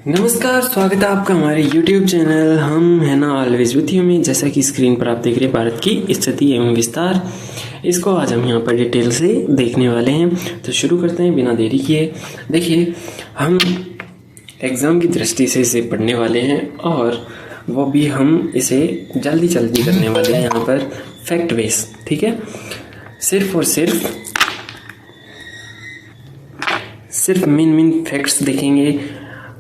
नमस्कार, स्वागत है आपका हमारे YouTube चैनल हम है ना ऑलवेज विथ यू में। जैसा कि स्क्रीन पर आप देख रहे हैं भारत की स्थिति एवं विस्तार, इसको आज हम यहाँ पर डिटेल से देखने वाले हैं। तो शुरू करते हैं बिना देरी किए। देखिए, हम एग्ज़ाम की दृष्टि से इसे पढ़ने वाले हैं और वो भी हम इसे जल्दी जल्दी करने वाले हैं यहाँ पर फैक्ट बेस। ठीक है, सिर्फ और सिर्फ मेन फैक्ट्स देखेंगे।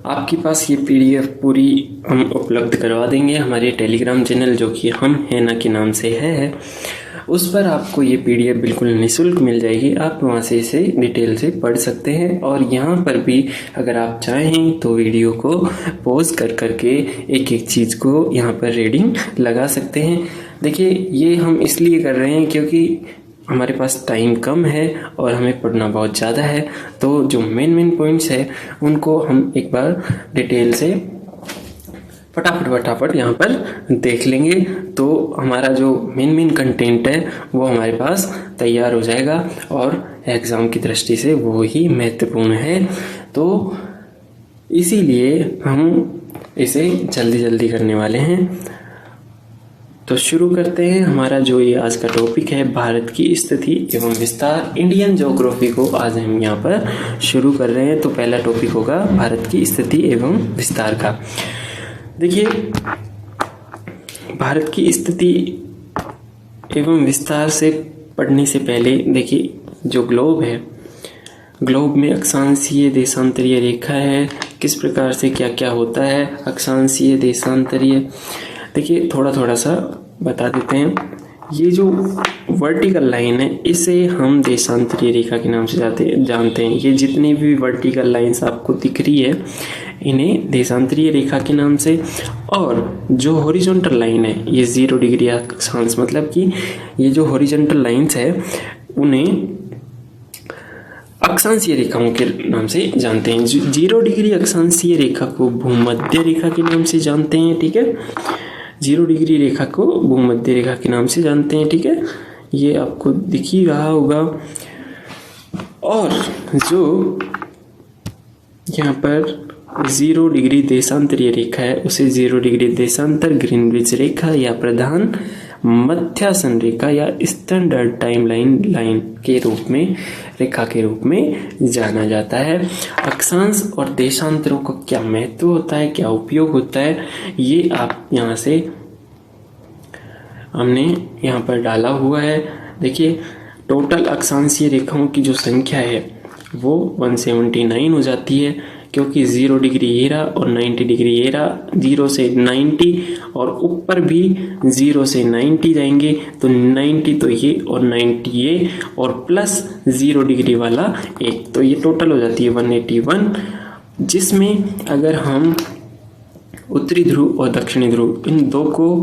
आपके पास ये PDF पूरी हम उपलब्ध करवा देंगे हमारे टेलीग्राम चैनल जो कि हम है ना के नाम से है। उस पर आपको ये PDF बिल्कुल निःशुल्क मिल जाएगी। आप वहाँ से इसे डिटेल से पढ़ सकते हैं और यहाँ पर भी अगर आप चाहें तो वीडियो को पॉज कर करके एक एक चीज़ को यहाँ पर रीडिंग लगा सकते हैं। देखिए, ये हम इसलिए कर रहे हैं क्योंकि हमारे पास टाइम कम है और हमें पढ़ना बहुत ज़्यादा है। तो जो मेन पॉइंट्स है उनको हम एक बार डिटेल से फटाफट यहाँ पर देख लेंगे। तो हमारा जो मेन कंटेंट है वो हमारे पास तैयार हो जाएगा और एग्ज़ाम की दृष्टि से वो ही महत्वपूर्ण है। तो इसीलिए हम इसे जल्दी करने वाले हैं। तो शुरू करते हैं। हमारा जो ये आज का टॉपिक है, भारत की स्थिति एवं विस्तार, इंडियन ज्योग्राफी को आज हम यहाँ पर शुरू कर रहे हैं। तो पहला टॉपिक होगा भारत की स्थिति एवं विस्तार का। देखिए, भारत की स्थिति एवं विस्तार से पढ़ने से पहले देखिए, जो ग्लोब है, ग्लोब में अक्षांशीय देशांतरीय रेखा है, किस प्रकार से क्या क्या होता है अक्षांशीय देशांतरीय। देखिए, थोड़ा सा बता देते हैं। ये जो वर्टिकल लाइन है इसे हम देशांतरीय रेखा के नाम से जानते हैं। ये जितनी भी वर्टिकल लाइंस आपको दिख रही है इन्हें देशांतरीय रेखा के नाम से। और जो हॉरिजॉन्टल लाइन है ये 0 डिग्री अक्षांश, मतलब कि ये जो हॉरिजॉन्टल लाइंस है उन्हें अक्षांशीय रेखाओं के नाम से जानते हैं। 0 डिग्री अक्षांशीय रेखा को भूमध्य रेखा के नाम से जानते हैं। ठीक है, 0 डिग्री रेखा को भूमध्य रेखा के नाम से जानते हैं। ठीक है, ये आपको दिख ही रहा होगा। और जो यहाँ पर 0 डिग्री देशांतरीय रेखा है उसे 0 डिग्री देशांतर ग्रीनविच रेखा या प्रधान मध्यासन रेखा या स्टैंडर्ड टाइमलाइन के रूप में, रेखा के रूप में जाना जाता है। अक्षांश और देशांतरों का क्या महत्व होता है, क्या उपयोग होता है, ये आप यहाँ से हमने यहाँ पर डाला हुआ है। देखिए, टोटल अक्षांशीय रेखाओं की जो संख्या है वो 179 हो जाती है, क्योंकि 0 डिग्री ये रहा और 90 डिग्री ये रहा। 0 से 90 और ऊपर भी 0 से 90 जाएंगे तो 90 तो ये और 90 ये और प्लस 0 डिग्री वाला एक, तो ये टोटल हो जाती है 181। जिसमें अगर हम उत्तरी ध्रुव और दक्षिणी ध्रुव इन दो को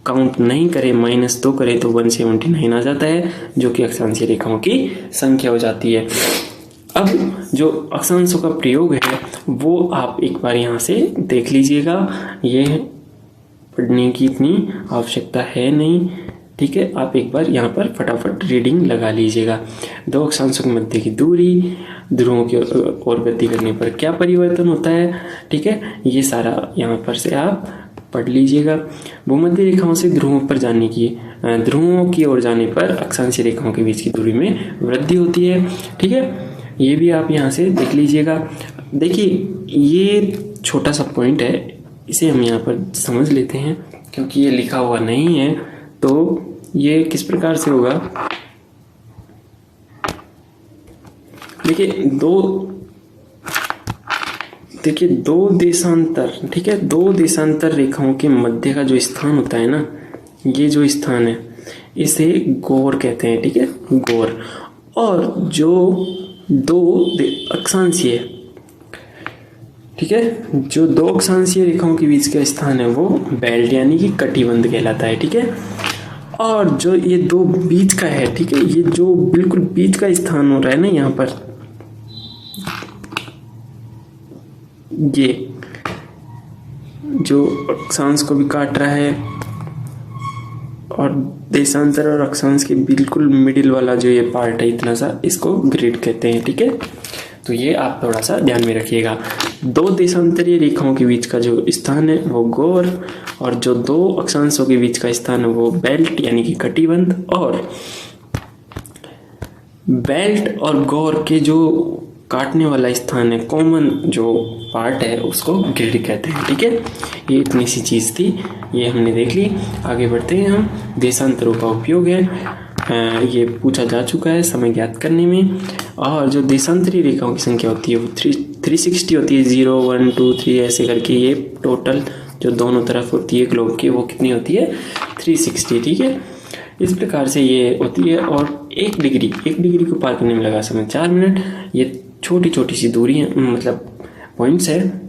काउंट नहीं करें, -2 करें तो 179 आ जाता है, जो कि अक्षांशीय रेखाओं की संख्या हो जाती है। अब जो अक्षांशों का प्रयोग है वो आप एक बार यहाँ से देख लीजिएगा। ये पढ़ने की इतनी आवश्यकता है नहीं। ठीक है, आप एक बार यहाँ पर फटाफट रीडिंग लगा लीजिएगा। 2 अक्षांशों के मध्य की दूरी, ध्रुवों की ओर गति करने पर क्या परिवर्तन होता है। ठीक है, ये सारा यहाँ पर से आप पढ़ लीजिएगा। भूमध्य रेखाओं से ध्रुवों की ओर जाने पर अक्षांशीय रेखाओं के बीच की दूरी में वृद्धि होती है। ठीक है, ये भी आप यहाँ से देख लीजिएगा। देखिए, ये छोटा सा पॉइंट है, इसे हम यहाँ पर समझ लेते हैं क्योंकि ये लिखा हुआ नहीं है। तो ये किस प्रकार से होगा, देखिए दो देशांतर, ठीक है, 2 देशांतर रेखाओं के मध्य का जो स्थान होता है ना, ये जो स्थान है इसे गोर कहते हैं। ठीक है, गोर। और जो 2 अक्षांशीय, ठीक है, जो 2 अक्षांशीय रेखाओं के बीच का स्थान है वो बेल्ट यानी कि कटिबंध कहलाता है। ठीक है, और जो ये 2 बीच का है, ठीक है, ये जो बिल्कुल बीच का स्थान हो रहा है ना यहाँ पर, ये जो अक्षांश को भी काट रहा है और देशांतर और अक्षांश के बिल्कुल मिडिल वाला जो ये पार्ट है इतना सा, इसको ग्रिड कहते हैं। ठीक है, तो ये आप थोड़ा सा ध्यान में रखिएगा। दो देशांतरीय रेखाओं के बीच का जो स्थान है वो गोर, और जो दो अक्षांशों के बीच का स्थान है वो बेल्ट यानी कि कटिबंध, और बेल्ट और गोर के जो काटने वाला स्थान है, कॉमन जो पार्ट है, उसको ग्रिड कहते हैं। ठीक है, ये इतनी सी चीज़ थी, ये हमने देख ली। आगे बढ़ते हैं हम। देशांतरों का उपयोग है, ये पूछा जा चुका है समय ज्ञात करने में। और जो देशांतरीय रेखाओं की संख्या होती है वो 360 होती है, 0 1 2 3 ऐसे करके। ये टोटल जो दोनों तरफ होती है ग्लोब की वो कितनी होती है, 360। ठीक है, इस प्रकार से ये होती है। और एक डिग्री को पार करने में लगा समय 4 मिनट। ये छोटी छोटी सी दूरी है, मतलब पॉइंट्स है,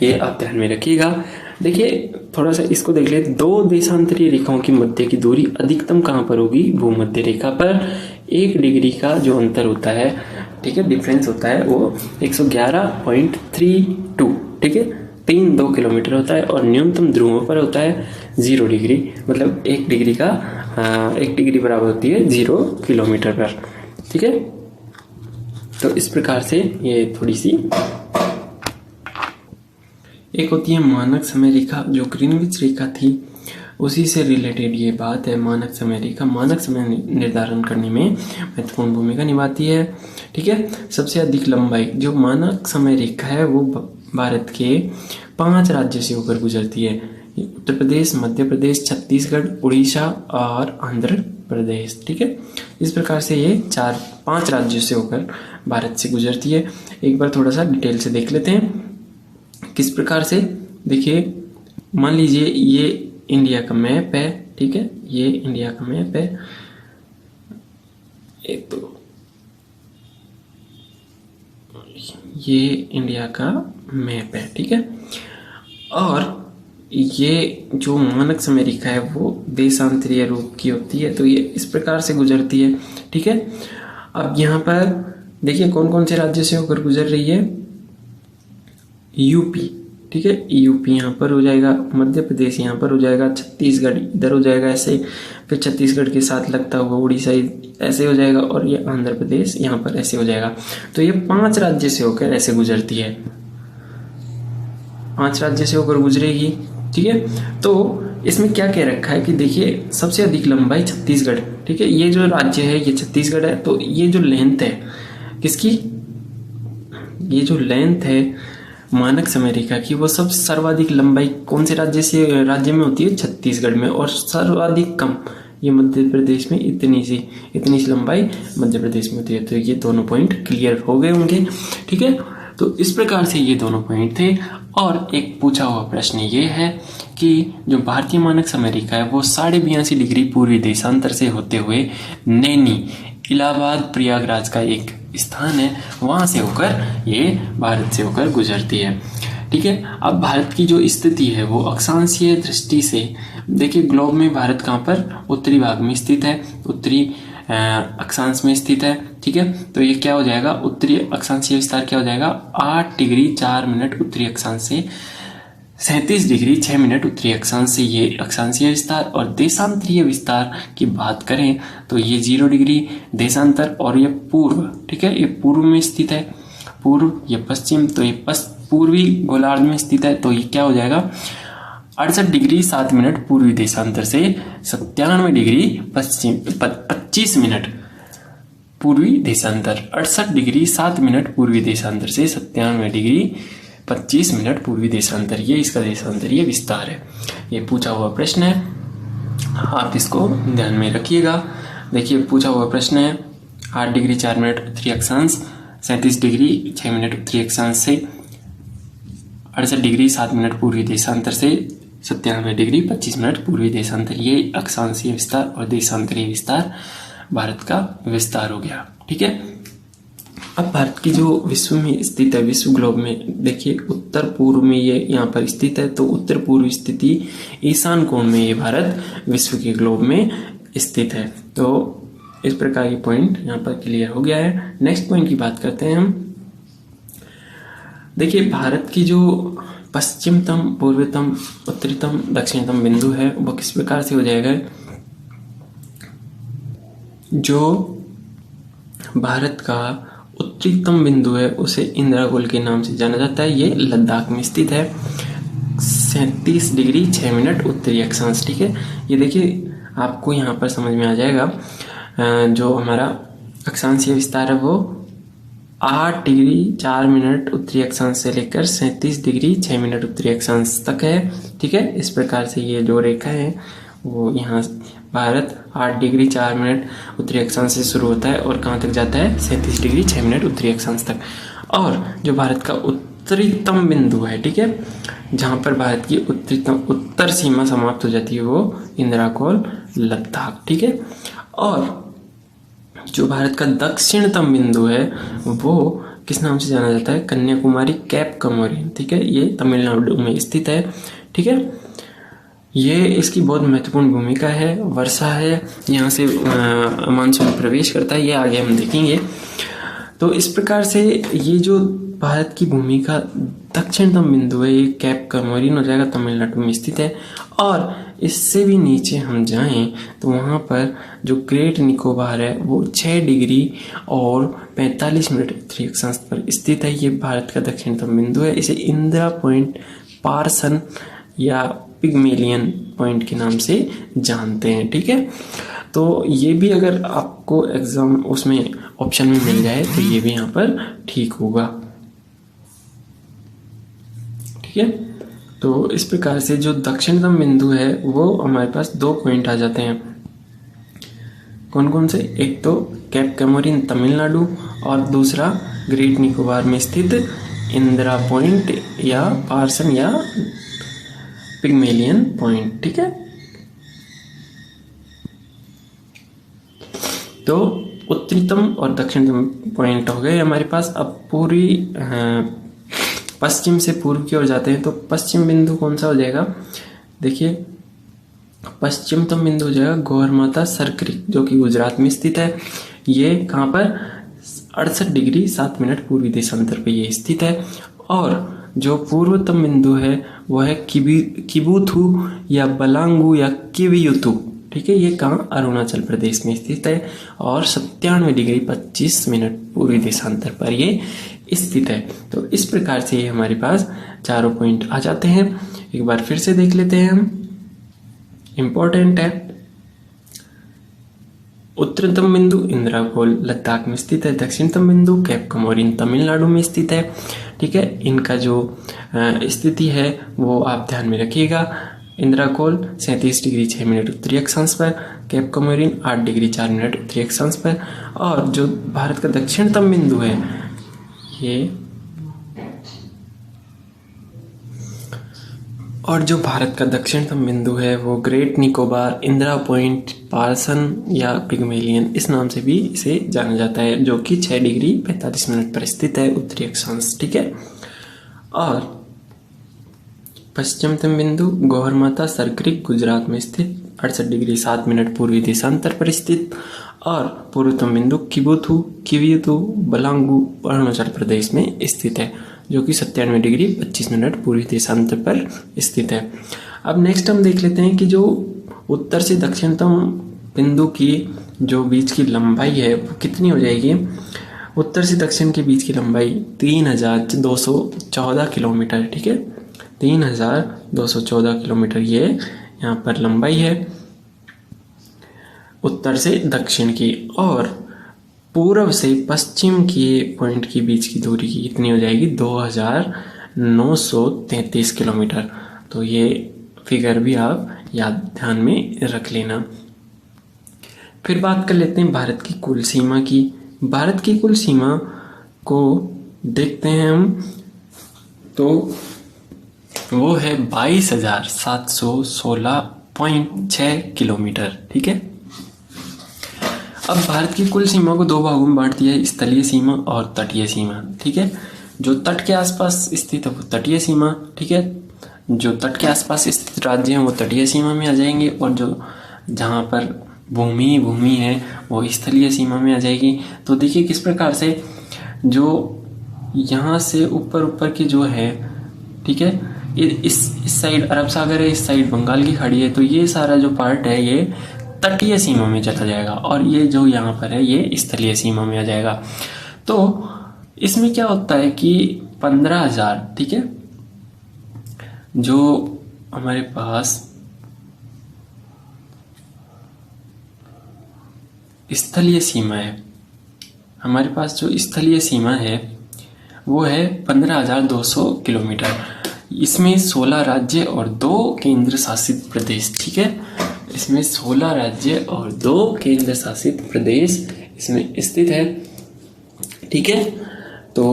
ये आप ध्यान में रखिएगा। देखिए थोड़ा सा इसको देख ले। दो देशांतरीय रेखाओं की मध्य की दूरी अधिकतम कहाँ पर होगी, भूमध्य रेखा पर। 1 डिग्री का जो अंतर होता है, ठीक है, डिफरेंस होता है, वो 111.32, ठीक है, 3-2 किलोमीटर होता है। और न्यूनतम ध्रुवों पर होता है 0 डिग्री, मतलब 1 डिग्री बराबर होती है 0 किलोमीटर पर। ठीक है, तो इस प्रकार से ये थोड़ी सी। एक होती है मानक समय रेखा, जो ग्रीनविच रेखा थी उसी से रिलेटेड ये बात है। मानक समय रेखा मानक समय निर्धारण करने में महत्वपूर्ण भूमिका निभाती है। ठीक है, सबसे अधिक लंबाई जो मानक समय रेखा है वो भारत के 5 राज्यों से होकर गुजरती है। उत्तर प्रदेश, मध्य प्रदेश, छत्तीसगढ़, उड़ीसा और आंध्र प्रदेश। ठीक है, इस प्रकार से ये 4-5 राज्यों से होकर भारत से गुजरती है। एक बार थोड़ा सा डिटेल से देख लेते हैं किस प्रकार से। देखिए, मान लीजिए ये इंडिया का मैप है। ठीक है, ये इंडिया का मैप है। एक तो ये इंडिया का मैप है। ठीक है, और ये जो मानक समय रेखा है वो देशांतरीय रूप की होती है, तो ये इस प्रकार से गुजरती है। ठीक है, अब यहाँ पर देखिए कौन कौन से राज्य से होकर गुजर रही है। यूपी, ठीक है, यूपी यहाँ पर हो जाएगा, मध्य प्रदेश यहाँ पर हो जाएगा, छत्तीसगढ़ इधर हो जाएगा ऐसे, फिर छत्तीसगढ़ के साथ लगता हुआ उड़ीसा ऐसे हो जाएगा, और ये आंध्र प्रदेश यहाँ पर ऐसे हो जाएगा। तो ये 5 राज्य से होकर ऐसे गुजरती है, 5 राज्य से होकर गुजरेगी। ठीक है, तो इसमें क्या कह रखा है कि देखिए सबसे अधिक लंबाई छत्तीसगढ़। ठीक है, ये जो राज्य है ये छत्तीसगढ़ है। तो ये जो लेंथ है किसकी, ये जो लेंथ है मानक समय रेखा की, वो सब सर्वाधिक लंबाई कौन से राज्य में होती है, छत्तीसगढ़ में। और सर्वाधिक कम ये मध्य प्रदेश में, इतनी सी लंबाई मध्य प्रदेश में होती है। तो ये दोनों पॉइंट क्लियर हो गए होंगे। ठीक है, तो इस प्रकार से ये दोनों पॉइंट थे। और एक पूछा हुआ प्रश्न ये है कि जो भारतीय मानक समय रेखा है वो 82.5 डिग्री पूर्वी देशांतर से होते हुए नैनी, इलाहाबाद, प्रयागराज का एक स्थान है, वहां से होकर ये भारत से होकर गुजरती है। ठीक है, अब भारत की जो स्थिति है वो अक्षांशीय दृष्टि से देखिए, ग्लोब में भारत कहाँ पर, उत्तरी भाग में स्थित है, उत्तरी अक्षांश में स्थित है। ठीक है, तो ये क्या हो जाएगा, उत्तरी अक्षांशीय विस्तार क्या हो जाएगा, 8 डिग्री 4 मिनट उत्तरी अक्षांश से, 37 डिग्री 6 मिनट उत्तरी अक्षांश से ये अक्षांशीय विस्तार। और देशांतरीय विस्तार की बात करें तो ये 0 डिग्री देशांतर, और ये पूर्व, ठीक है, ये पूर्व में स्थित है, पूर्व, ये पश्चिम, तो ये पूर्वी गोलार्ध में स्थित है। तो ये क्या हो जाएगा, 68 डिग्री 7 मिनट पूर्वी देशांतर से 97 डिग्री 25 मिनट पूर्वी देशांतर, 68 डिग्री 7 मिनट पूर्वी देशांतर से 97 डिग्री 25 मिनट पूर्वी देशांतर, ये इसका देशांतरीय विस्तार है। ये पूछा हुआ प्रश्न है, आप इसको ध्यान में रखिएगा। देखिए पूछा हुआ प्रश्न है, 8 डिग्री 4 मिनट उत्तरी अक्षांश, 37 डिग्री 6 मिनट उत्तरी अक्षांश से, 68 डिग्री 7 मिनट पूर्वी देशांतर से 97 डिग्री 25 मिनट पूर्वी देशांतर, ये अक्षांशीय विस्तार और देशांतरीय विस्तार भारत का विस्तार हो गया। ठीक है, अब भारत की जो विश्व में स्थित है, विश्व ग्लोब में देखिए उत्तर पूर्व में ये यहाँ पर स्थित है, तो उत्तर पूर्व स्थिति ईशान कोण में ये भारत विश्व के ग्लोब में स्थित है। तो इस प्रकार के पॉइंट यहाँ पर क्लियर हो गया है। नेक्स्ट पॉइंट की बात करते हैं हम। देखिए भारत की जो पश्चिमतम, पूर्वतम, उत्तरीतम, दक्षिणतम बिंदु है वो किस प्रकार से हो जाएगा, जो भारत का उत्तरीतम बिंदु है उसे इंदिरा गोल के नाम से जाना जाता है। ये लद्दाख में स्थित है, 37 डिग्री 6 मिनट उत्तरी अक्षांश। ठीक है, ये देखिए आपको यहाँ पर समझ में आ जाएगा। जो हमारा अक्षांशीय विस्तार है वो 8 डिग्री 4 मिनट उत्तरी अक्षांश से लेकर 37 डिग्री 6 मिनट उत्तरी अक्षांश तक है। ठीक है, इस प्रकार से ये जो रेखा है वो यहाँ भारत 8 डिग्री 4 मिनट उत्तरी अक्षांश से शुरू होता है और कहाँ तक जाता है, 37 डिग्री 6 मिनट उत्तरी अक्षांश तक। और जो भारत का उत्तरीतम बिंदु है, ठीक है, जहाँ पर भारत की उत्तर सीमा समाप्त हो जाती है वो इंदिरा कोल लद्दाख। ठीक है, और जो भारत का दक्षिणतम बिंदु है वो किस नाम से जाना जाता है, कन्याकुमारी कैप कमोरिन। ठीक है, ये तमिलनाडु में स्थित है। ठीक है, ये इसकी बहुत महत्वपूर्ण भूमिका है, वर्षा है, यहाँ से मानसून प्रवेश करता है, ये आगे हम देखेंगे। तो इस प्रकार से ये जो भारत की भूमिका दक्षिणतम बिंदु है ये कैप कमोरिन हो जाएगा, तमिलनाडु में स्थित है। और इससे भी नीचे हम जाएं तो वहाँ पर जो ग्रेट निकोबार है वो 6 डिग्री और 45 मिनट उत्तरी अक्षांश पर स्थित है। ये भारत का दक्षिणतम बिंदु है। इसे इंदिरा पॉइंट, पार्सन या पिग्मेलियन पॉइंट के नाम से जानते हैं। ठीक है, तो ये भी अगर आपको एग्जाम उसमें ऑप्शन में मिल जाए तो ये भी यहाँ पर ठीक होगा। ठीक है, तो इस प्रकार से जो दक्षिणतम बिंदु है वो हमारे पास 2 पॉइंट आ जाते हैं। कौन कौन से, एक तो कैप कमोरिन तमिलनाडु और दूसरा ग्रेट निकोबार में स्थित इंदिरा पॉइंट या पार्सन या पिग्मेलियन पॉइंट। ठीक है, तो उत्तरीतम और दक्षिणतम पॉइंट हो गए हमारे पास। अब पूरी पश्चिम से पूर्व की ओर जाते हैं तो पश्चिम बिंदु कौन सा हो जाएगा, देखिए पश्चिमतम बिंदु हो जाएगा गौरमाता सरक्रिक जो कि गुजरात में स्थित है। ये कहाँ पर, 68 डिग्री 7 मिनट पूर्वी देशांतर पे ये स्थित है। और जो पूर्वतम बिंदु है वह है किबुथु या बलांगू या किवियुतु। ठीक है, ये कहाँ, अरुणाचल प्रदेश में स्थित है और 97 डिग्री 25 मिनट पूर्वी देशांतर पर ये स्थित है। तो इस प्रकार से ये हमारे पास चारों पॉइंट आ जाते हैं। एक बार फिर से देख लेते हैं हम, इंपॉर्टेंट है। उत्तरतम बिंदु इंदिरा कोल लद्दाख में स्थित है, दक्षिणतम बिंदु कैप कमोरिन तमिलनाडु में स्थित है। ठीक है, इनका जो स्थिति है वो आप ध्यान में रखिएगा। इंदिरा कोल 37 डिग्री 6 मिनट उत्तरी अक्षांश पर, कैप कमोरिन 8 डिग्री 4 मिनट उत्तरी अक्षांश पर। और जो भारत का दक्षिणतम बिंदु है ये, और जो भारत का दक्षिणतम बिंदु है वो great Nicobar, Indira point, Parson या पिग्मेलियन इस नाम से भी इसे जाना जाता है, जो कि 6 डिग्री 45 मिनट पर स्थित है उत्तरी अक्षांश। ठीक है, और पश्चिमतम बिंदु गौरमाता सरक्रिक गुजरात में स्थित 68 डिग्री 7 मिनट पूर्वी देशांतर पर स्थित। और पूर्वतम बिंदु किवियुतु बलांगू अरुणाचल प्रदेश में स्थित है जो कि 97 डिग्री 25 मिनट पूर्वी देशांतर पर स्थित है। अब नेक्स्ट हम देख लेते हैं कि जो उत्तर से दक्षिणतम बिंदु की जो बीच की लंबाई है वो कितनी हो जाएगी। उत्तर से दक्षिण के बीच की लंबाई 3214 किलोमीटर। ठीक है, 3214 किलोमीटर ये यहाँ पर लंबाई है उत्तर से दक्षिण की। और पूर्व से पश्चिम के पॉइंट के बीच की दूरी की कितनी हो जाएगी, 2933 किलोमीटर। तो ये फिगर भी आप याद ध्यान में रख लेना। फिर बात कर लेते हैं भारत की कुल सीमा की। भारत की कुल सीमा को देखते हैं हम तो वो है 22,716.6 किलोमीटर। ठीक है, अब भारत की कुल सीमा को 2 भागों में बांट दिया है, स्थलीय सीमा और तटीय सीमा। ठीक है, जो तट के आसपास स्थित है वो तटीय सीमा। ठीक है, जो तट के आसपास स्थित राज्य हैं वो तटीय सीमा में आ जाएंगे और जो जहाँ पर भूमि है वो स्थलीय सीमा में आ जाएगी। तो देखिए किस प्रकार से जो यहाँ से ऊपर की जो है, ठीक है, इस साइड अरब सागर है, इस साइड बंगाल की खाड़ी है, तो ये सारा जो पार्ट है ये तटीय सीमा में चला जाएगा और ये जो यहाँ पर है ये स्थलीय सीमा में आ जाएगा। तो इसमें क्या होता है कि 15,000, ठीक है, जो हमारे पास स्थलीय सीमा है, हमारे पास जो स्थलीय सीमा है वो है 15,200 किलोमीटर। इसमें 16 राज्य और 2 केंद्र शासित प्रदेश, ठीक है, इसमें 16 राज्य और 2 केंद्र शासित प्रदेश इसमें स्थित है, ठीक है। तो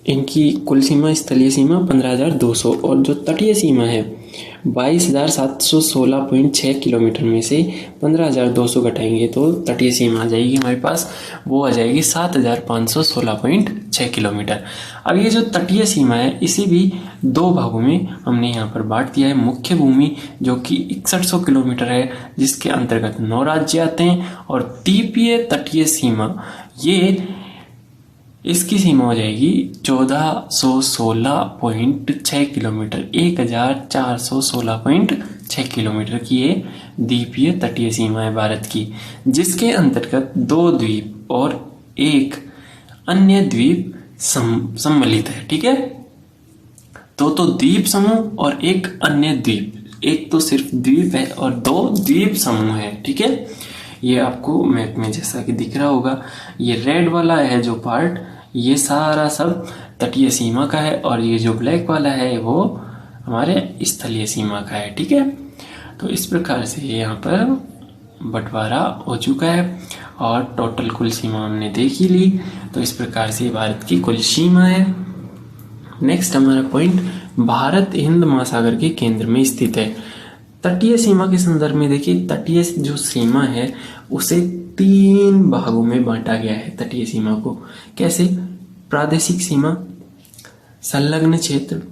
इनकी कुल सीमा, स्थलीय सीमा 15,200 और जो तटीय सीमा है 22,716.6 किलोमीटर में से 15,200 घटाएंगे तो तटीय सीमा आ जाएगी हमारे पास, वो आ जाएगी 7,516.6 किलोमीटर। अब ये जो तटीय सीमा है इसी भी 2 भागों में हमने यहाँ पर बांट दिया है। मुख्य भूमि जो कि 6100 किलोमीटर है, जिसके अंतर्गत 9 राज्य आते हैं, और द्वीपीय तटीय सीमा, ये इसकी सीमा हो जाएगी 1416.6 किलोमीटर, 1416.6 किलोमीटर की ये द्वीपीय तटीय सीमा है भारत की, जिसके अंतर्गत 2 द्वीप और एक अन्य द्वीप सम्मिलित है, ठीक है। तो द्वीप समूह और एक अन्य द्वीप, एक तो सिर्फ द्वीप है और 2 द्वीप समूह है, ठीक है। ये आपको मैप में जैसा कि दिख रहा होगा, ये रेड वाला है जो पार्ट, ये सारा सब तटीय सीमा का है, और ये जो ब्लैक वाला है वो हमारे स्थलीय सीमा का है, ठीक है। तो इस प्रकार से यहाँ पर बंटवारा हो चुका है और टोटल कुल सीमा हमने देख ही ली। तो इस प्रकार से भारत की कुल सीमा है। नेक्स्ट हमारा पॉइंट, भारत हिंद महासागर के केंद्र में स्थित है। तटीय सीमा के संदर्भ में देखिए, तटीय जो सीमा है उसे 3 भागों में बांटा गया है। तटीय सीमा को कैसे? प्रादेशिक सीमा, संलग्न क्षेत्र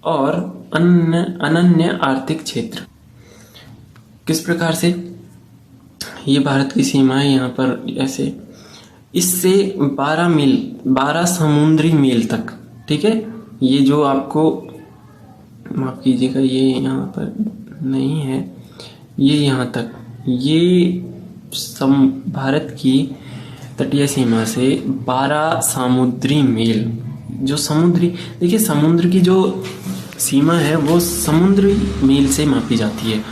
और अनन्य आर्थिक क्षेत्र। किस प्रकार से? ये भारत की सीमा है, यहाँ पर ऐसे इससे 12 समुद्री मील तक, ठीक है। ये जो आपको, माफ कीजिएगा, ये यहाँ पर नहीं है, ये यहाँ तक, ये भारत की तटीय सीमा से 12 समुद्री मील, जो समुद्री, देखिए समुद्र की जो सीमा है वो समुद्री मील से मापी जाती है,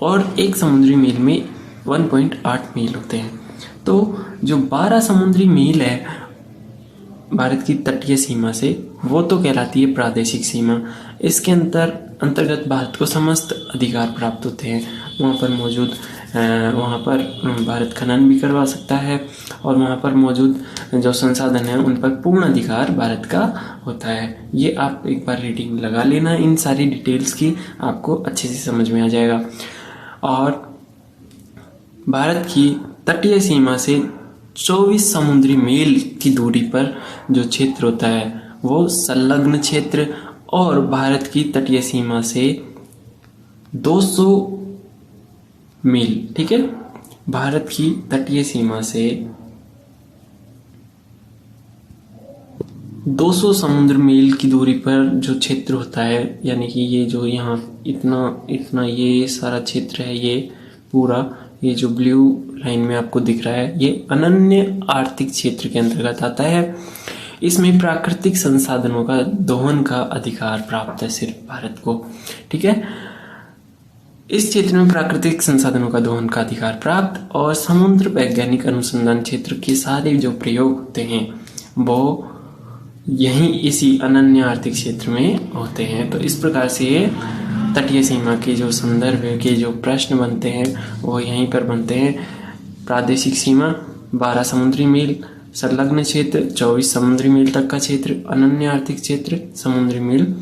और एक समुद्री मील में 1.8 मील होते हैं। तो जो 12 समुद्री मील है भारत की तटीय सीमा से, वो तो कहलाती है प्रादेशिक सीमा। इसके अंतर्गत भारत को समस्त अधिकार प्राप्त होते हैं। वहाँ पर भारत खनन भी करवा सकता है, और वहाँ पर मौजूद जो संसाधन है उन पर पूर्ण अधिकार भारत का होता है। ये आप एक बार रीडिंग लगा लेना इन सारी डिटेल्स की, आपको अच्छे से समझ में आ जाएगा। और भारत की तटीय सीमा से 24 समुद्री मील की दूरी पर जो क्षेत्र होता है वो संलग्न क्षेत्र, और भारत की तटीय सीमा से 200 मील, ठीक है, भारत की तटीय सीमा से 200 समुद्र मील की दूरी पर जो क्षेत्र होता है, यानी कि ये जो यहाँ इतना ये सारा क्षेत्र है, ये पूरा, ये जो ब्लू लाइन में आपको दिख रहा है, ये अनन्य आर्थिक क्षेत्र के अंतर्गत आता है। इसमें प्राकृतिक संसाधनों का दोहन का अधिकार प्राप्त है सिर्फ भारत को, ठीक है। इस क्षेत्र में प्राकृतिक संसाधनों का दोहन का अधिकार प्राप्त, और समुद्र वैज्ञानिक अनुसंधान क्षेत्र के सारे जो प्रयोग होते हैं वो यहीं इसी अनन्य आर्थिक क्षेत्र में होते हैं। तो इस प्रकार से ये तटीय सीमा के जो संदर्भ के जो प्रश्न बनते हैं वो यहीं पर बनते हैं। प्रादेशिक सीमा 12 समुद्री मील, संलग्न क्षेत्र 24 समुद्री मील तक का क्षेत्र, अनन्य आर्थिक क्षेत्र समुद्री मील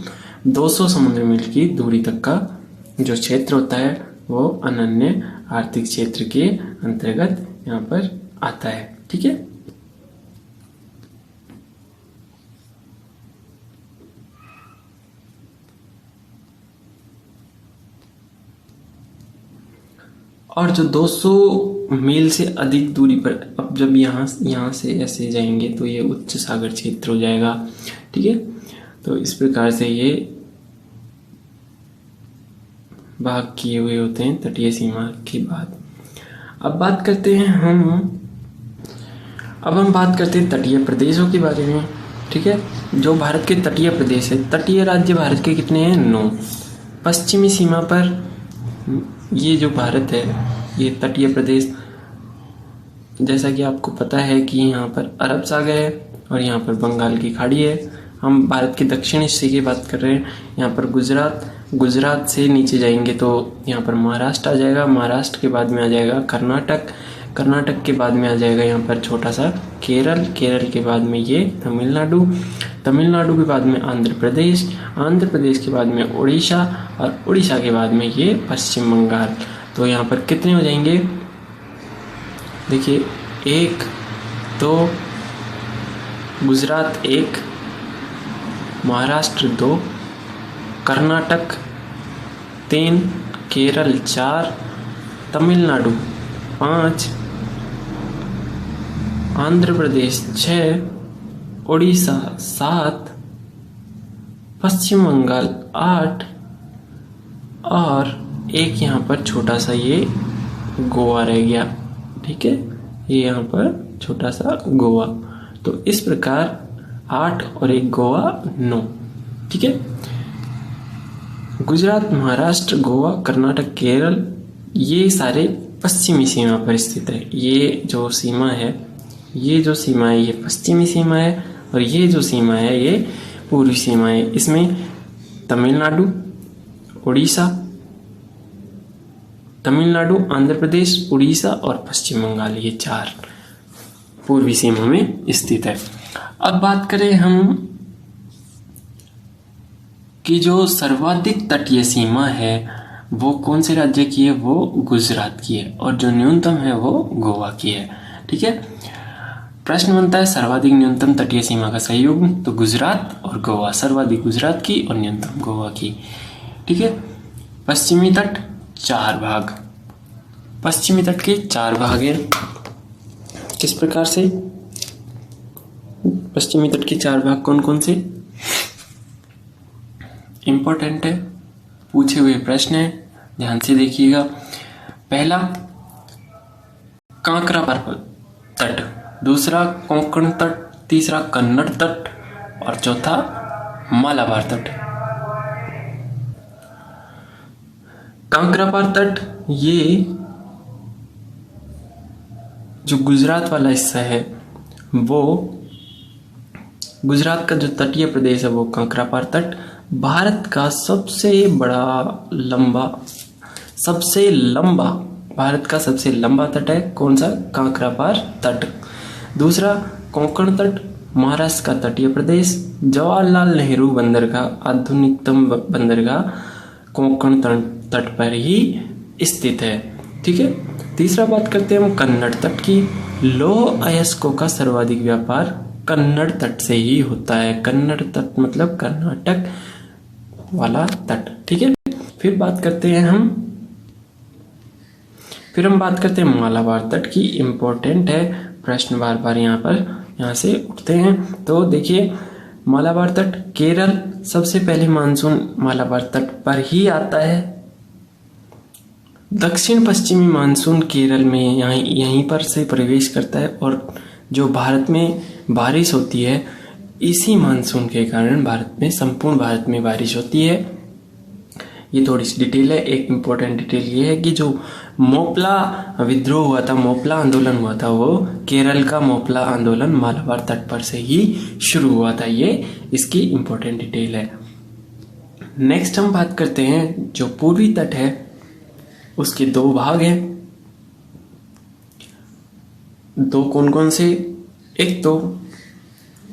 200 समुद्री मील की दूरी तक का जो क्षेत्र होता है वो अनन्य आर्थिक क्षेत्र के अंतर्गत यहाँ पर आता है, ठीक है। और जो 200 मील से अधिक दूरी पर, अब जब यहाँ से ऐसे जाएंगे तो ये उच्च सागर क्षेत्र हो जाएगा, ठीक है। तो इस प्रकार से ये भाग किए हुए होते हैं तटीय सीमा की बात। अब बात करते हैं हम अब हम बात करते हैं तटीय प्रदेशों के बारे में। ठीक है, जो भारत के तटीय प्रदेश है, तटीय राज्य भारत के कितने हैं? 9। पश्चिमी सीमा पर ये जो भारत है, ये तटीय प्रदेश, जैसा कि आपको पता है कि यहाँ पर अरब सागर है और यहाँ पर बंगाल की खाड़ी है। हम भारत के दक्षिण हिस्से की बात कर रहे हैं। यहाँ पर गुजरात से नीचे जाएंगे तो यहाँ पर महाराष्ट्र आ जाएगा। महाराष्ट्र के बाद में आ जाएगा कर्नाटक के बाद में आ जाएगा यहाँ पर छोटा सा केरल के बाद में ये तमिलनाडु के बाद में आंध्र प्रदेश के बाद में उड़ीसा और उड़ीसा के बाद में ये पश्चिम बंगाल। तो यहाँ पर कितने हो जाएंगे? देखिए, 1, 2, गुजरात 1, महाराष्ट्र 2, कर्नाटक 3, केरल 4, तमिलनाडु 5, आंध्र प्रदेश 6, उड़ीसा 7, पश्चिम बंगाल 8 और एक यहाँ पर छोटा सा ये गोवा रह गया। ठीक है, ये यहाँ पर छोटा सा गोवा। तो इस प्रकार 8 और 1 गोवा 9। ठीक है, गुजरात, महाराष्ट्र, गोवा, कर्नाटक, केरल ये सारे पश्चिमी सीमा पर स्थित है। ये जो सीमा है ये पश्चिमी सीमा है और ये जो सीमा है ये पूर्वी सीमा है। इसमें तमिलनाडु, आंध्र प्रदेश, उड़ीसा और पश्चिम बंगाल, ये 4 पूर्वी सीमा में स्थित है। अब बात करें हम कि जो सर्वाधिक तटीय सीमा है वो कौन से राज्य की है? वो गुजरात की है और जो न्यूनतम है वो गोवा की है। ठीक है, प्रश्न बनता है सर्वाधिक न्यूनतम तटीय सीमा का सही योग, तो गुजरात और गोवा, सर्वाधिक गुजरात की और न्यूनतम गोवा की। ठीक है, पश्चिमी तट 4 भाग, पश्चिमी तट के 4 भाग हैं। किस प्रकार से? पश्चिमी तट के 4 भाग कौन कौन से? इंपॉर्टेंट है, पूछे हुए प्रश्न है, ध्यान से देखिएगा। पहला कांकरा पर्वत तट, दूसरा कोंकण तट, तीसरा कन्नड़ तट और चौथा मालाबार तट। कांकरापार तट ये जो गुजरात वाला हिस्सा है, वो गुजरात का जो तटीय प्रदेश है वो कांकरापार तट भारत का सबसे लंबा तट है। कौन सा? कांकरापार तट। दूसरा कोंकण तट, महाराष्ट्र का तटीय प्रदेश, जवाहरलाल नेहरू बंदरगाह, आधुनिकतम बंदरगाह कोंकण तट पर ही स्थित है। ठीक है, तीसरा बात करते हैं हम कन्नड़ तट की। लौह अयस्कों का सर्वाधिक व्यापार कन्नड़ तट से ही होता है। कन्नड़ तट मतलब कर्नाटक वाला तट। ठीक है, फिर हम बात करते हैं मालाबार तट की। इम्पोर्टेंट है, प्रश्न बार बार यहाँ से उठते हैं। तो देखिए, मालाबार तट केरल, सबसे पहले मानसून मालाबार तट पर ही आता है। दक्षिण पश्चिमी मानसून केरल में यहीं पर से प्रवेश करता है और जो भारत में बारिश होती है, इसी मानसून के कारण संपूर्ण भारत में बारिश होती है। ये थोड़ी सी डिटेल है। एक इम्पोर्टेंट डिटेल ये है कि जो मोपला विद्रोह हुआ था, मोपला आंदोलन हुआ था, वो केरल का मोपला आंदोलन मालाबार तट पर से ही शुरू हुआ था। ये इसकी इम्पोर्टेंट डिटेल है। नेक्स्ट हम बात करते हैं जो पूर्वी तट है, उसके 2 भाग हैं। 2 कौन कौन से? एक तो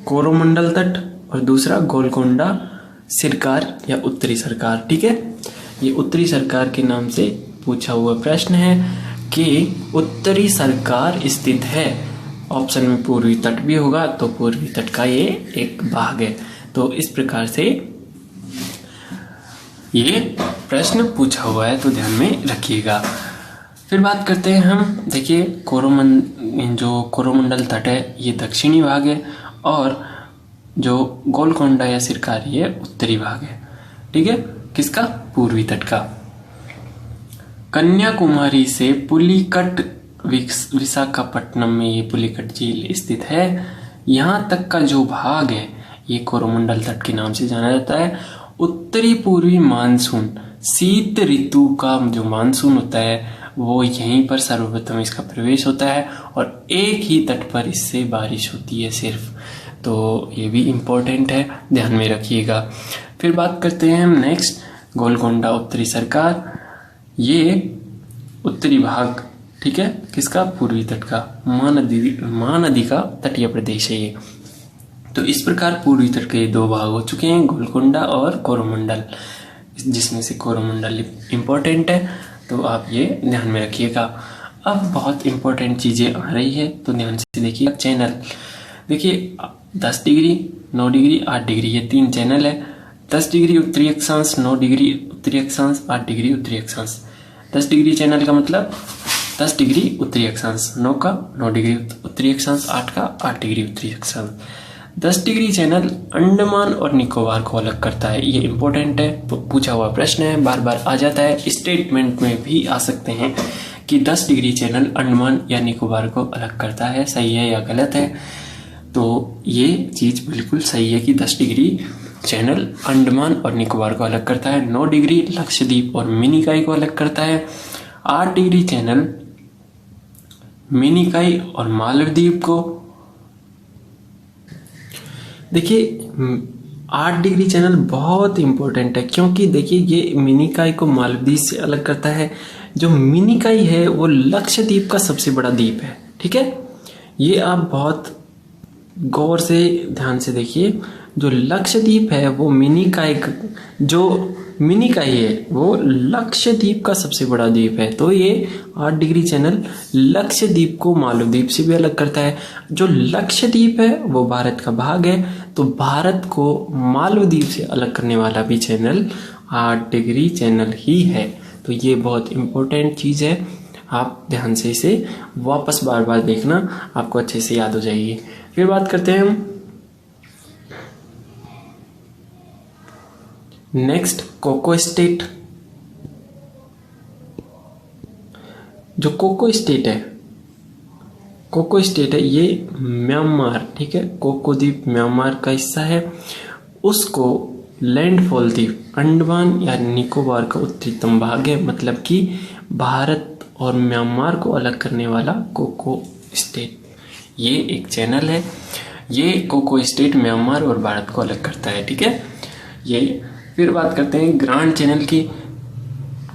कोरोमंडल तट और दूसरा गोलकोंडा सरकार या उत्तरी सरकार। ठीक है, ये उत्तरी सरकार के नाम से पूछा हुआ प्रश्न है कि उत्तरी सरकार स्थित है। ऑप्शन में पूर्वी तट भी होगा तो पूर्वी तट का ये एक भाग है। तो इस प्रकार से ये प्रश्न पूछा हुआ है, तो ध्यान में रखिएगा। फिर बात करते हैं हम, देखिए जो कोरोमंडल तट है ये दक्षिणी भाग है और जो गोलकोंडा या सरकार ये उत्तरी भाग है। ठीक है, किसका? पूर्वी तट का। कन्याकुमारी से पुलिकट विशाखापट्टनम में ये पुलिकट झील स्थित है। यहाँ तक का जो भाग है ये कोरोमंडल तट के नाम से जाना जाता है। उत्तरी पूर्वी मानसून, शीत ऋतु का जो मानसून होता है वो यहीं पर सर्वप्रथम इसका प्रवेश होता है और एक ही तट पर इससे बारिश होती है सिर्फ। तो ये भी इम्पोर्टेंट है, ध्यान में रखिएगा। फिर बात करते हैं हम नेक्स्ट, गोलकोंडा उत्तरी सरकार। ये उत्तरी भाग, ठीक है, किसका? पूर्वी तट का, महानदी का तटीय प्रदेश है ये। तो इस प्रकार पूर्वी तट के दो भाग हो चुके हैं, गोलकोंडा और कोरोमंडल, जिसमें से कोरोमंडल इम्पोर्टेंट है, तो आप ये ध्यान में रखिएगा। अब बहुत इम्पोर्टेंट चीज़ें आ रही है, तो ध्यान से देखिए। चैनल देखिए, 10 डिग्री, 9 डिग्री, 8 डिग्री, ये 3 चैनल है। 10 डिग्री उत्तरी अक्षांश, 9 डिग्री उत्तरी अक्षांश, 8 डिग्री उत्तरी अक्षांश। 10 डिग्री चैनल का मतलब 10 डिग्री उत्तरी अक्षांश, 9 का 9 डिग्री उत्तरी अक्षांश, 8 का 8 डिग्री उत्तरी अक्षांश। 10 डिग्री चैनल अंडमान और निकोबार को अलग करता है। ये इंपॉर्टेंट है, पूछा हुआ प्रश्न है, बार बार आ जाता है, स्टेटमेंट में भी आ सकते हैं कि 10 डिग्री चैनल अंडमान या निकोबार को अलग करता है। सही है या गलत है? तो ये चीज़ बिल्कुल सही है कि 10 डिग्री चैनल अंडमान और निकोबार को अलग करता है। 9 डिग्री लक्षद्वीप और मिनिकॉय को अलग करता है। 8 डिग्री चैनल मिनिकॉय और मालदीव को, देखिए 8 डिग्री चैनल बहुत इंपॉर्टेंट है, क्योंकि देखिए ये मिनिकॉय को मालदीव से अलग करता है। जो मिनिकॉय है वो लक्षद्वीप का सबसे बड़ा द्वीप है, ठीक है। ये आप बहुत गौर से ध्यान से देखिए। जो लक्षद्वीप है वो मिनिकॉय है वो लक्षद्वीप का सबसे बड़ा द्वीप है। तो ये 8 डिग्री चैनल लक्षद्वीप को मालदीव से भी अलग करता है। जो लक्षद्वीप है वो भारत का भाग है, तो भारत को मालदीव से अलग करने वाला भी चैनल 8 डिग्री चैनल ही है। तो ये बहुत इंपॉर्टेंट चीज़ है, आप ध्यान से इसे वापस बार बार देखना, आपको अच्छे से याद हो जाएगी। फिर बात करते हैं हम नेक्स्ट, कोको स्टेट। जो कोको स्टेट है ये म्यांमार, ठीक है, कोको द्वीप म्यांमार का हिस्सा है। उसको लैंडफॉल द्वीप अंडमान या निकोबार का उत्तरीतम भाग है, मतलब कि भारत और म्यांमार को अलग करने वाला कोको स्टेट ये एक चैनल है। ये कोको स्टेट म्यांमार और भारत को अलग करता है, ठीक है ये। फिर बात करते हैं ग्रांड चैनल की।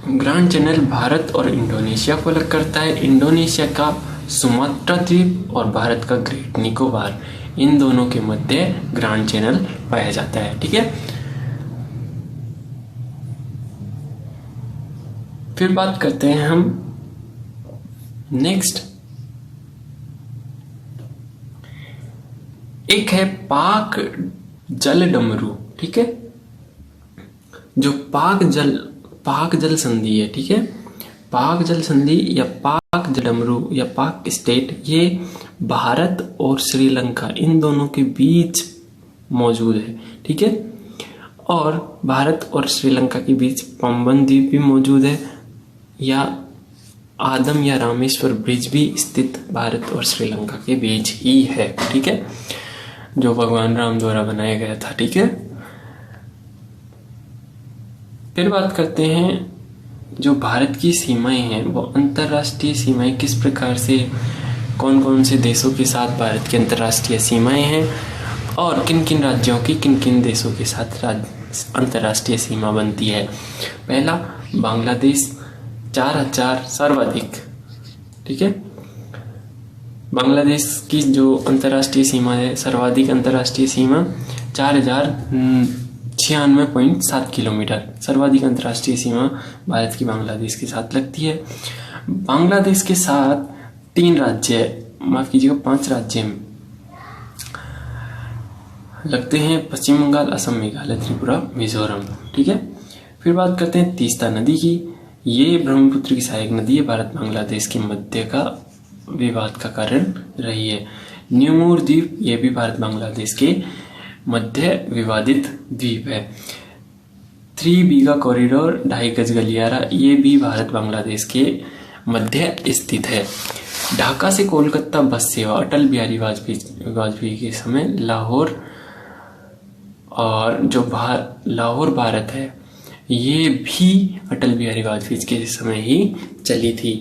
ग्रांड चैनल भारत और इंडोनेशिया को अलग करता है। इंडोनेशिया का सुमात्रा द्वीप और भारत का ग्रेट निकोबार, इन दोनों के मध्य ग्रांड चैनल पाया जाता है, ठीक है। फिर बात करते हैं हम नेक्स्ट, एक है पाक जल डमरू, ठीक है। जो पाक जल संधि है, ठीक है, पाक जल संधि या पाक जल डमरू या पाक स्टेट, ये भारत और श्रीलंका इन दोनों के बीच मौजूद है, ठीक है। और भारत और श्रीलंका के बीच पंबन द्वीप भी मौजूद है, या आदम या रामेश्वर ब्रिज भी स्थित भारत और श्रीलंका के बीच ही है, ठीक है, जो भगवान राम द्वारा बनाया गया था, ठीक है। फिर बात करते हैं जो भारत की सीमाएं हैं, वो अंतर्राष्ट्रीय सीमाएं किस प्रकार से, कौन कौन से देशों के साथ भारत की अंतर्राष्ट्रीय सीमाएं हैं और किन किन राज्यों की किन किन देशों के साथ अंतर्राष्ट्रीय सीमा बनती है। पहला, बांग्लादेश 4000 सर्वाधिक, ठीक है। बांग्लादेश की जो अंतर्राष्ट्रीय सीमा है, सर्वाधिक अंतर्राष्ट्रीय सीमा 4096.7 किलोमीटर, सर्वाधिक अंतर्राष्ट्रीय सीमा भारत की बांग्लादेश के साथ लगती है। बांग्लादेश के साथ 5 राज्य लगते हैं, पश्चिम बंगाल, असम, मेघालय, त्रिपुरा, मिजोरम, ठीक है। फिर बात करते हैं तीस्ता नदी की। ये ब्रह्मपुत्र की सहायक नदी है, भारत बांग्लादेश के मध्य का विवाद का कारण रही है। न्यूमोर द्वीप, ये भी भारत बांग्लादेश के मध्य विवादित द्वीप है। 3 बीघा कॉरिडोर, 2.5 गज गलियारा, ये भी भारत बांग्लादेश के मध्य स्थित है। ढाका से कोलकाता बस सेवा अटल बिहारी वाजपेयी के समय लाहौर, और जो लाहौर भारत है ये भी अटल बिहारी वाजपेयी के समय ही चली थी।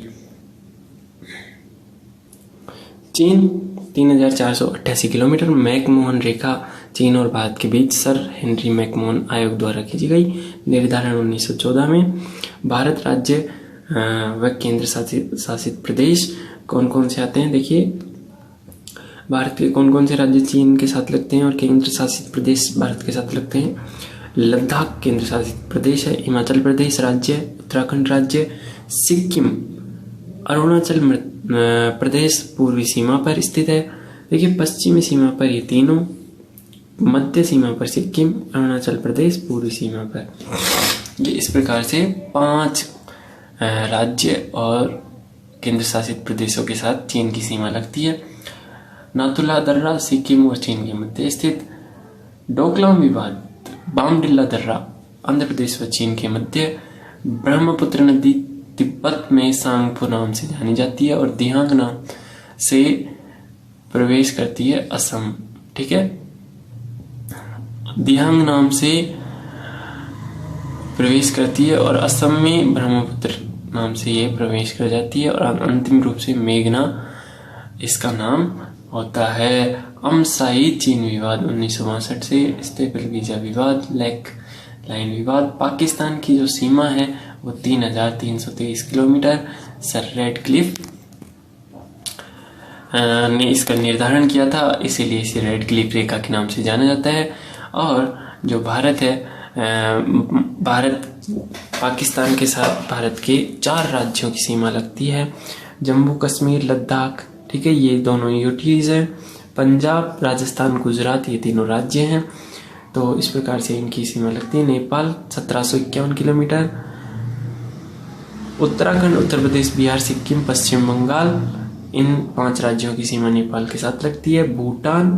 चीन 3488 किलोमीटर मैकमोहन रेखा चीन और भारत के बीच सर हेनरी मैकमोहन आयोग द्वारा खींची गई। निर्धारण 1914 में। भारत राज्य व केंद्र शासित प्रदेश कौन कौन से आते हैं? देखिए, भारत के कौन कौन से राज्य चीन के साथ लगते हैं और केंद्र शासित प्रदेश भारत के साथ लगते हैं? लद्दाख केंद्र शासित प्रदेश है, हिमाचल प्रदेश राज्य, उत्तराखंड राज्य, सिक्किम, अरुणाचल प्रदेश पूर्वी सीमा पर स्थित है। देखिए, पश्चिमी सीमा पर ये तीनों, मध्य सीमा पर सिक्किम, अरुणाचल प्रदेश पूर्वी सीमा पर। ये इस प्रकार से 5 राज्य और केंद्र शासित प्रदेशों के साथ चीन की सीमा लगती है। नाथुला दर्रा सिक्किम और चीन के मध्य स्थित। डोकलाम विवाद बामडिल्ला दर्रा आंध्र प्रदेश व चीन के मध्य। ब्रह्मपुत्र नदी तिब्बत में सांगपो नाम से जानी जाती है और दिहांग नाम से प्रवेश करती है असम। ठीक है, दिहांग नाम से प्रवेश करती है और असम में ब्रह्मपुत्र नाम से ये प्रवेश कर जाती है। और अंतिम रूप से मेघना इसका नाम होता है। अमसाई चीन विवाद 1962 से, स्टेपल वीजा विवाद, लेक लाइन विवाद। पाकिस्तान की जो सीमा है वो 3323 किलोमीटर। सर रेडक्लिफ ने इसका निर्धारण किया था, इसीलिए इसे रेडक्लिफ रेखा के नाम से जाना जाता है। और जो भारत है, भारत पाकिस्तान के साथ भारत के 4 राज्यों की सीमा लगती है। जम्मू कश्मीर, लद्दाख, ठीक है, ये दोनों यूटीज हैं। पंजाब, राजस्थान, गुजरात, ये तीनों राज्य हैं। तो इस प्रकार से इनकी सीमा लगती है। नेपाल 1751 किलोमीटर। उत्तराखंड, उत्तर प्रदेश, बिहार, सिक्किम, पश्चिम बंगाल, इन 5 राज्यों की सीमा नेपाल के साथ लगती है। भूटान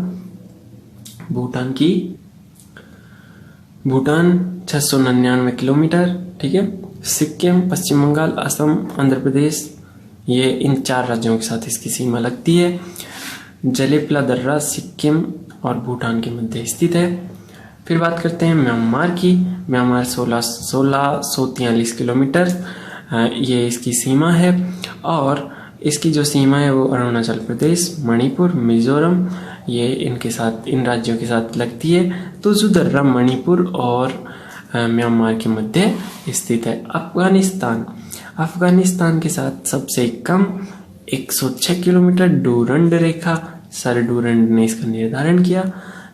699 किलोमीटर। ठीक है, सिक्किम, पश्चिम बंगाल, असम, आंध्र प्रदेश, ये इन 4 राज्यों के साथ इसकी सीमा लगती है। जलेपला दर्रा सिक्किम और भूटान के मध्य स्थित है। फिर बात करते हैं म्यांमार की। म्यांमार 1643 किलोमीटर ये इसकी सीमा है। और इसकी जो सीमा है वो अरुणाचल प्रदेश, मणिपुर, मिजोरम, ये इनके साथ, इन राज्यों के साथ लगती है। तो जो दर्रा मणिपुर और म्यांमार के मध्य स्थित है। अफगानिस्तान के साथ सबसे कम 106 किलोमीटर डूरंड रेखा, सर डूरंड ने इसका निर्धारण किया।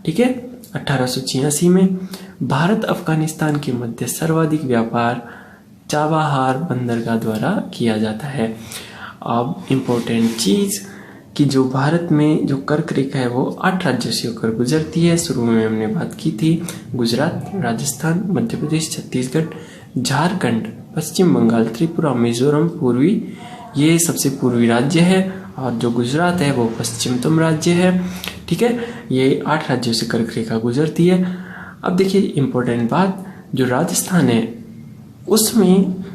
ठीक है, 1886 में। भारत अफगानिस्तान के मध्य सर्वाधिक व्यापार चाबाहार बंदरगाह द्वारा किया जाता है। अब इम्पोर्टेंट चीज कि जो भारत में जो कर्क रेखा है वो 8 राज्यों से होकर गुजरती है। शुरू में हमने बात की थी गुजरात, राजस्थान, मध्य प्रदेश, छत्तीसगढ़, झारखंड, पश्चिम बंगाल, त्रिपुरा, मिजोरम पूर्वी, ये सबसे पूर्वी राज्य है। और जो गुजरात है वो पश्चिमतम राज्य है। ठीक है, ये 8 राज्यों से कर्क रेखा गुजरती है। अब देखिए इम्पोर्टेंट बात, जो राजस्थान है उसमें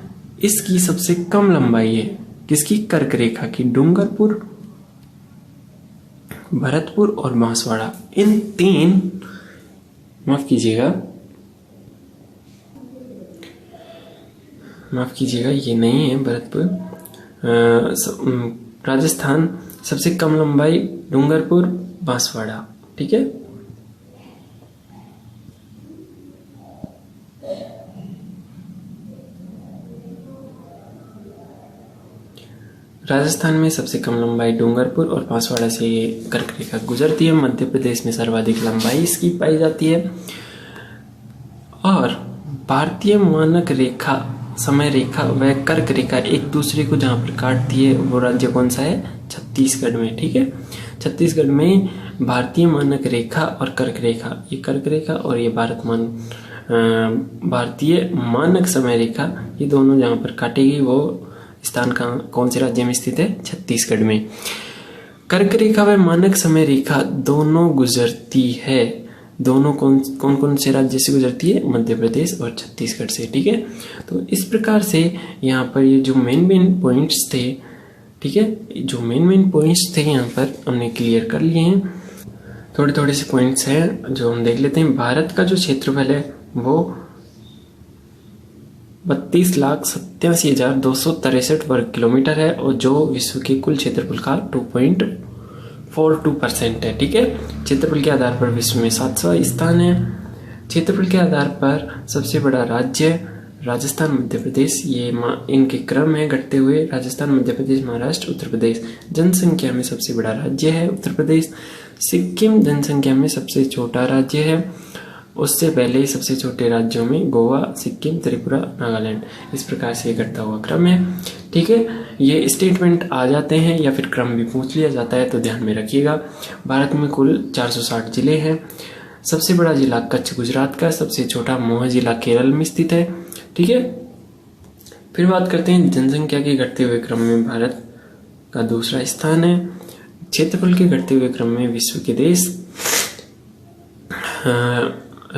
इसकी सबसे कम लंबाई है किसकी? कर्क रेखा की। डूंगरपुर, भरतपुर और बांसवाड़ा, इन 3, माफ कीजिएगा ये नहीं है भरतपुर। राजस्थान सबसे कम लंबाई डूंगरपुर, बांसवाड़ा। ठीक है, राजस्थान में सबसे कम लंबाई डूंगरपुर और बांसवाड़ा से ये कर्क रेखा गुजरती है। मध्य प्रदेश में सर्वाधिक लंबाई इसकी पाई जाती है। और भारतीय मानक रेखा, समय रेखा व कर्क रेखा एक दूसरे को जहाँ पर काटती है वो राज्य कौन सा है? छत्तीसगढ़ में। ठीक है, छत्तीसगढ़ में भारतीय मानक रेखा और कर्क रेखा, ये कर्क रेखा और ये भारतीय मानक समय रेखा, ये दोनों जहाँ पर काटेगी वो स्थान का कौन से राज्य में स्थित है? छत्तीसगढ़ में। कर्क रेखा व मानक समय रेखा दोनों गुजरती है। दोनों कौन से राज्य से गुजरती है? मध्य प्रदेश और छत्तीसगढ़ से। ठीक है, तो इस प्रकार से यहाँ पर ये जो मेन पॉइंट्स थे ठीक है, जो मेन पॉइंट्स थे यहाँ पर हमने क्लियर कर लिए हैं। थोड़े थोड़े से पॉइंट्स हैं जो हम देख लेते हैं। भारत का जो क्षेत्रफल है वो 32,87,263 वर्ग किलोमीटर है और जो विश्व के कुल क्षेत्रफल का 2.42% है। ठीक है, क्षेत्रफल के आधार पर विश्व में 7वां स्थान है। क्षेत्रफल के आधार पर सबसे बड़ा राज्य राजस्थान, मध्य प्रदेश, ये इनके क्रम है घटते हुए, राजस्थान, मध्य प्रदेश, महाराष्ट्र, उत्तर प्रदेश। जनसंख्या में सबसे बड़ा राज्य है उत्तर प्रदेश। सिक्किम जनसंख्या में सबसे छोटा राज्य है, उससे पहले सबसे छोटे राज्यों में गोवा, सिक्किम, त्रिपुरा, नागालैंड, इस प्रकार से घटता हुआ क्रम है। ठीक है, ये स्टेटमेंट आ जाते हैं या फिर क्रम भी पूछ लिया जाता है तो ध्यान में रखिएगा। भारत में कुल 460 जिले हैं। सबसे बड़ा जिला कच्छ गुजरात का, सबसे छोटा मोह जिला केरल में स्थित है। ठीक है, फिर बात करते हैं जनसंख्या के घटते हुए क्रम में भारत का दूसरा स्थान है। क्षेत्रफल के घटते हुए क्रम में विश्व के देश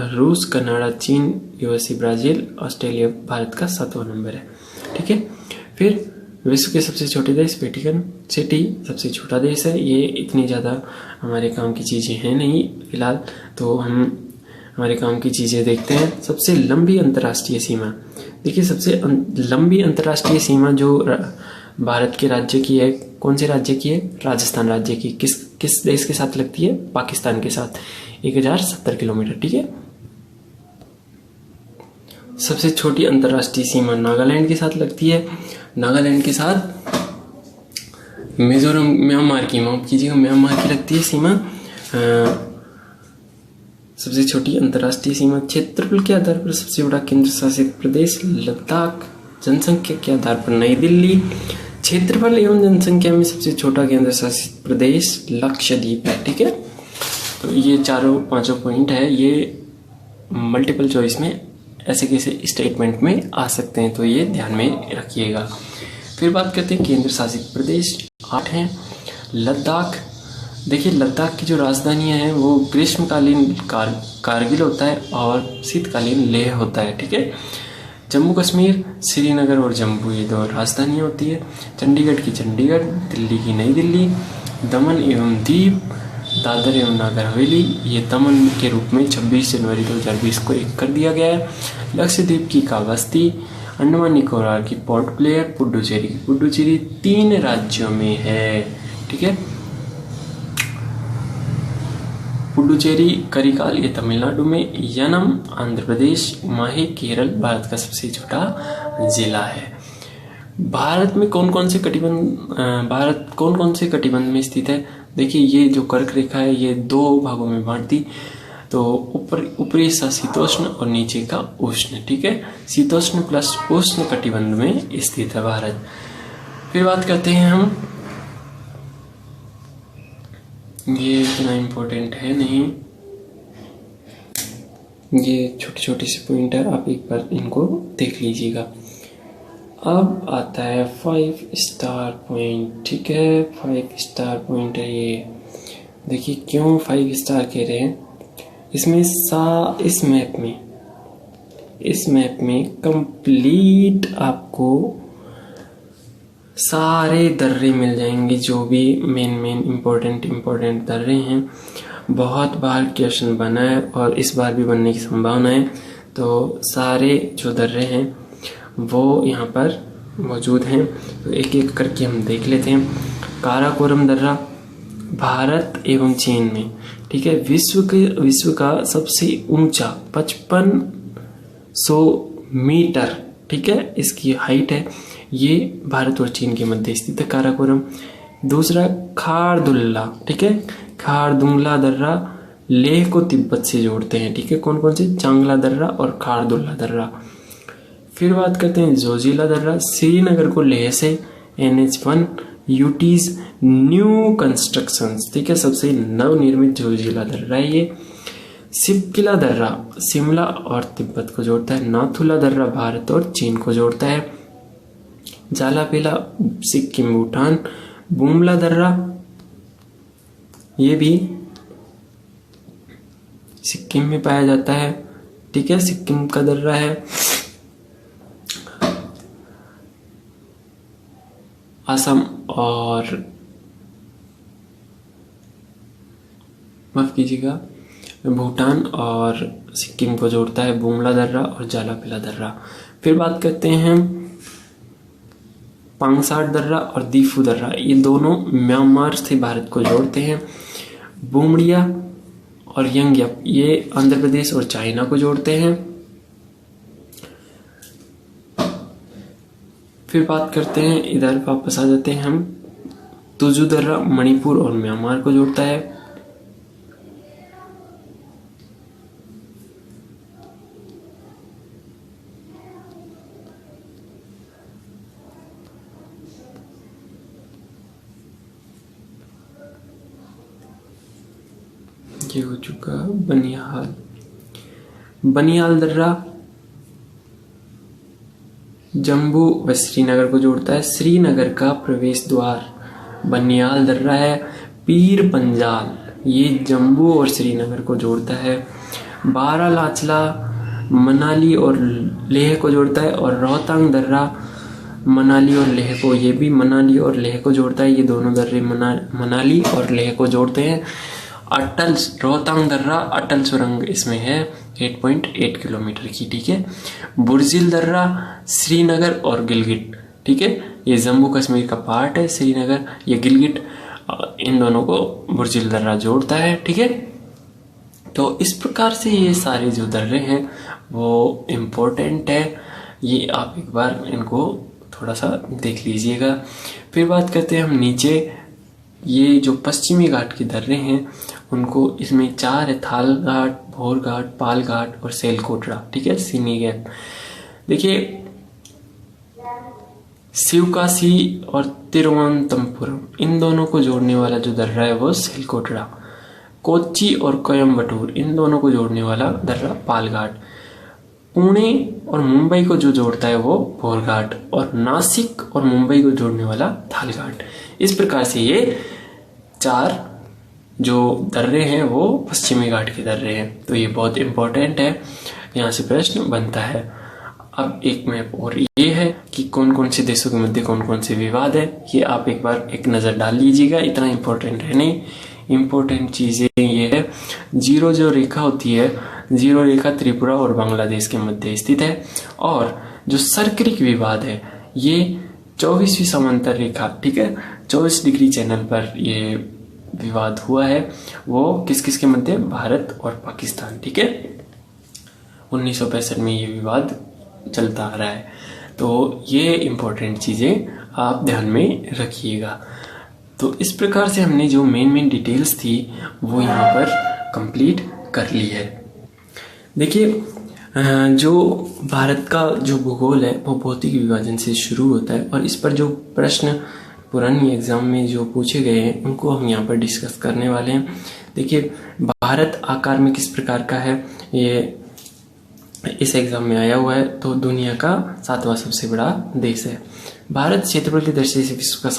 रूस, कनाडा, चीन, यूएसए, ब्राजील, ऑस्ट्रेलिया, भारत का 7वां नंबर है। ठीक है, फिर विश्व के सबसे छोटे देश वेटिकन सिटी सबसे छोटा देश है। ये इतनी ज़्यादा हमारे काम की चीज़ें हैं नहीं फिलहाल, तो हम हमारे काम की चीज़ें देखते हैं। सबसे लंबी अंतर्राष्ट्रीय सीमा, देखिए सबसे लंबी अंतर्राष्ट्रीय सीमा जो भारत के राज्य की है, कौन से राज्य की है? राजस्थान राज्य की। किस देश के साथ लगती है? पाकिस्तान के साथ, 1070 किलोमीटर। ठीक है, सबसे छोटी अंतर्राष्ट्रीय सीमा नागालैंड के साथ लगती है। नागालैंड के साथ मिजोरम, म्यांमार की, माफ कीजिएगा, म्यांमार की लगती है सीमा। सबसे छोटी अंतर्राष्ट्रीय सीमा। क्षेत्रफल के आधार पर सबसे बड़ा केंद्र शासित प्रदेश लद्दाख। जनसंख्या के आधार पर नई दिल्ली। क्षेत्रफल एवं जनसंख्या में सबसे छोटा केंद्र शासित प्रदेश लक्षद्वीप है। ठीक है, तो ये चारों पांचों पॉइंट है, ये मल्टीपल चॉइस में ऐसे कैसे स्टेटमेंट में आ सकते हैं, तो ये ध्यान में रखिएगा। फिर बात करते हैं केंद्र शासित प्रदेश, 8 हैं। लद्दाख, देखिए लद्दाख की जो राजधानियां हैं वो ग्रीष्मकालीन कारगिल होता है और शीतकालीन लेह होता है। ठीक है, जम्मू कश्मीर, श्रीनगर और जम्मू, ये 2 राजधानियां होती है। चंडीगढ़ की चंडीगढ़, दिल्ली की नई दिल्ली। दमन एवं दीव, दादर एवं नागर हवेली, ये दमन के रूप में 26 जनवरी 2020 को एक कर दिया गया है। लक्षद्वीप की कावस्ती, अंडमान निकोबार की पोर्ट ब्लेयर, पुडुचेरी की पुडुचेरी 3 राज्यों में है। ठीक है, पुडुचेरी, करिकाल ये तमिलनाडु में, यनम आंध्र प्रदेश, माहे केरल भारत का सबसे छोटा जिला है। भारत कौन कौन से कटिबंध में स्थित है? देखिए ये जो कर्क रेखा है ये 2 भागों में बांटती, तो ऊपरी हिस्सा शीतोष्ण और नीचे का उष्ण। ठीक है, शीतोष्ण प्लस उष्ण कटिबंध में स्थित है भारत। फिर बात करते हैं हम, ये इतना इम्पोर्टेंट है नहीं, ये छोटे छोटे से पॉइंट है, आप एक बार इनको देख लीजिएगा। अब आता है 5 स्टार पॉइंट। ठीक है, 5 स्टार पॉइंट है ये। देखिए क्यों 5 स्टार कह रहे हैं, इसमें इस मैप में कंप्लीट आपको सारे दर्रे मिल जाएंगे, जो भी मेन इम्पोर्टेंट दर्रे हैं। बहुत बार क्वेश्चन बना है और इस बार भी बनने की संभावना है, तो सारे जो दर्रे हैं वो यहाँ पर मौजूद हैं। तो एक एक करके हम देख लेते हैं। काराकोरम दर्रा भारत एवं चीन में। ठीक है, विश्व का सबसे ऊंचा 5500 मीटर, ठीक है, इसकी हाइट है। ये भारत और चीन के मध्य स्थित है काराकोरम। दूसरा खारदुल्ला, ठीक है, खारदुंगला दर्रा लेह को तिब्बत से जोड़ते हैं। ठीक है, कौन कौन से? चांगला दर्रा और खारदुल्ला दर्रा। फिर बात करते हैं जोजिला दर्रा, श्रीनगर को लेह से NH1 यूटीज न्यू कंस्ट्रक्शंस। ठीक है, सबसे नवनिर्मित जोजिला दर्रा है ये। सिपकिला दर्रा शिमला और तिब्बत को जोड़ता है। नाथुला दर्रा भारत और चीन को जोड़ता है। जालापेला सिक्किम भूटान। बुमला दर्रा ये भी सिक्किम में पाया जाता है। ठीक है, सिक्किम का दर्रा है। असम और माफ कीजिएगा भूटान और सिक्किम को जोड़ता है बुमला दर्रा और जालापिला दर्रा। फिर बात करते हैं पांगसार दर्रा और दीफू दर्रा, ये दोनों म्यांमार से भारत को जोड़ते हैं। बुमड़िया और यंगयप ये आंध्र प्रदेश और चाइना को जोड़ते हैं। फिर बात करते हैं, इधर वापस आ जाते हैं हम, तुजू दर्रा मणिपुर और म्यांमार को जोड़ता है। ये हो चुका बनिहाल। बनिहाल दर्रा जम्मू व श्रीनगर को जोड़ता है। श्रीनगर का प्रवेश द्वार बनिहाल दर्रा है। पीर पंजाल ये जम्मू और श्रीनगर को जोड़ता है। बारालाचला मनाली और लेह को जोड़ता है। और रोहतांग दर्रा मनाली और लेह को, ये भी मनाली और लेह को जोड़ता है। ये दोनों दर्रे मनाली और लेह को जोड़ते हैं। अटल रोहतांग दर्रा अटल सुरंग इसमें है 8.8 किलोमीटर की, ठीक है। बुर्जिल दर्रा श्रीनगर और गिलगिट, ठीक है, ये जम्मू कश्मीर का पार्ट है श्रीनगर, ये गिलगिट, इन दोनों को बुर्जिल दर्रा जोड़ता है, ठीक है। तो इस प्रकार से ये सारे जो दर्रे हैं वो इम्पोर्टेंट है, ये आप एक बार इनको थोड़ा सा देख लीजिएगा। फिर बात करते हैं हम नीचे, ये जो पश्चिमी घाट के दर्रे हैं उनको, इसमें 4 है, थाल घाट, भोर घाट, पाल घाट और सेलकोटरा, ठीक है, सीनी गैप। देखिए शिवकाशी और तिरुवनंतपुरम इन दोनों को जोड़ने वाला जो दर्रा है वो सेलकोटरा। कोच्चि और कोयम्बटूर इन दोनों को जोड़ने वाला दर्रा पाल घाट। पुणे और मुंबई को जो जोड़ता है वो भोर घाट। और नासिक और मुंबई को जोड़ने वाला थाल घाट। इस प्रकार से ये 4 जो दर्रे हैं वो पश्चिमी घाट के दर्रे हैं। तो ये बहुत इंपॉर्टेंट है, यहाँ से प्रश्न बनता है। अब एक मैप और ये है कि कौन कौन से देशों के मध्य कौन कौन से विवाद है, ये आप एक बार एक नज़र डाल लीजिएगा, इतना इम्पोर्टेंट है नहीं। इम्पोर्टेंट चीज़ें ये है, जीरो जो रेखा होती है, जीरो रेखा त्रिपुरा और बांग्लादेश के मध्य स्थित है। और जो सर्करिक विवाद है ये 24वीं समांतर रेखा, ठीक है, 24 डिग्री चैनल पर ये विवाद हुआ है, वो किस किस के मध्य, भारत और पाकिस्तान, ठीक है। 1965 में ये विवाद चलता आ रहा है। तो ये इम्पोर्टेंट चीज़ें आप ध्यान में रखिएगा। तो इस प्रकार से हमने जो मेन डिटेल्स थी वो यहाँ पर कंप्लीट कर ली है। देखिए जो भारत का जो भूगोल है वो भौतिक विभाजन से शुरू होता है, और इस पर जो प्रश्न पुरानी एग्जाम में जो पूछे गए हैं उनको हम यहाँ पर डिस्कस करने वाले हैं। देखिए भारत आकार में किस प्रकार का है, ये इस एग्जाम में आया हुआ है। तो दुनिया का 7वां सबसे बड़ा देश है भारत, क्षेत्रफल की दृष्टि से विश्व का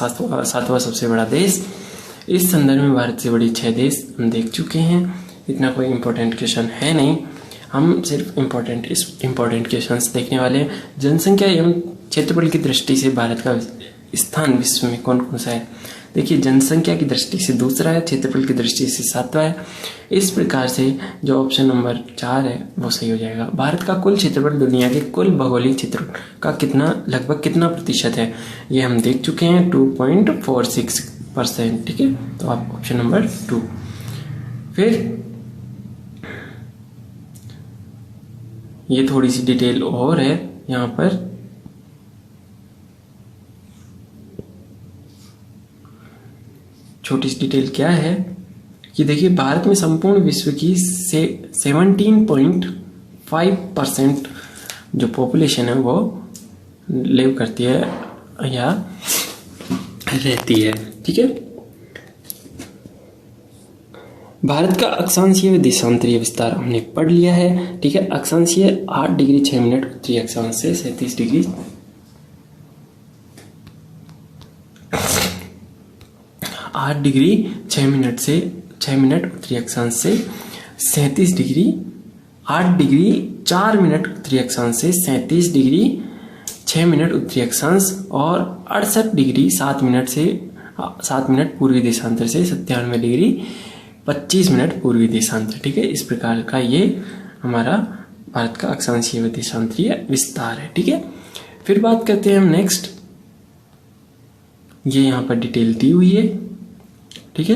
7वां सबसे बड़ा देश। इस संदर्भ में भारत से बड़े 6 देश हम देख चुके हैं, इतना कोई इम्पोर्टेंट क्वेश्चन है नहीं, हम सिर्फ इम्पोर्टेंट क्वेश्चंस देखने वाले हैं। जनसंख्या एवं क्षेत्रफल की दृष्टि से भारत का स्थान विश्व में कौन कौन सा है। देखिए जनसंख्या की दृष्टि से दूसरा है, क्षेत्रफल की दृष्टि से 7वां है। इस प्रकार से जो ऑप्शन नंबर 4 है वो सही हो जाएगा। भारत का कुल क्षेत्रफल दुनिया के कुल भौगोलिक क्षेत्र का लगभग कितना प्रतिशत है, ये हम देख चुके हैं 2.46%, ठीक है। तो आप ऑप्शन नंबर 2। फिर ये थोड़ी सी डिटेल और है यहाँ पर, छोटी सी डिटेल क्या है कि देखिए भारत में संपूर्ण विश्व की 17.5% जो पॉपुलेशन है वो लिव करती है या रहती है, ठीक है। भारत का अक्षांशीय व देशांतरीय विस्तार हमने पढ़ लिया है, ठीक है। अक्षांशीय 8 डिग्री 6 मिनट, उत्तरी अक्षांश से 37 डिग्री 8 डिग्री 6 मिनट से 6 मिनट उत्तरी अक्षांश से 37 डिग्री 8 डिग्री 4 मिनट उत्तरी अक्षांश से 37 डिग्री 6 मिनट उत्तरी अक्षांश और 68 डिग्री 7 मिनट पूर्वी देशांतर से 97 डिग्री 25 मिनट पूर्वी देशांतर। ठीक है, इस प्रकार का ये हमारा भारत का अक्षांशीय व देशांतरीय विस्तार है। ठीक है, फिर बात करते हैं हम नेक्स्ट। ये यहाँ पर डिटेल दी हुई है। ठीक है,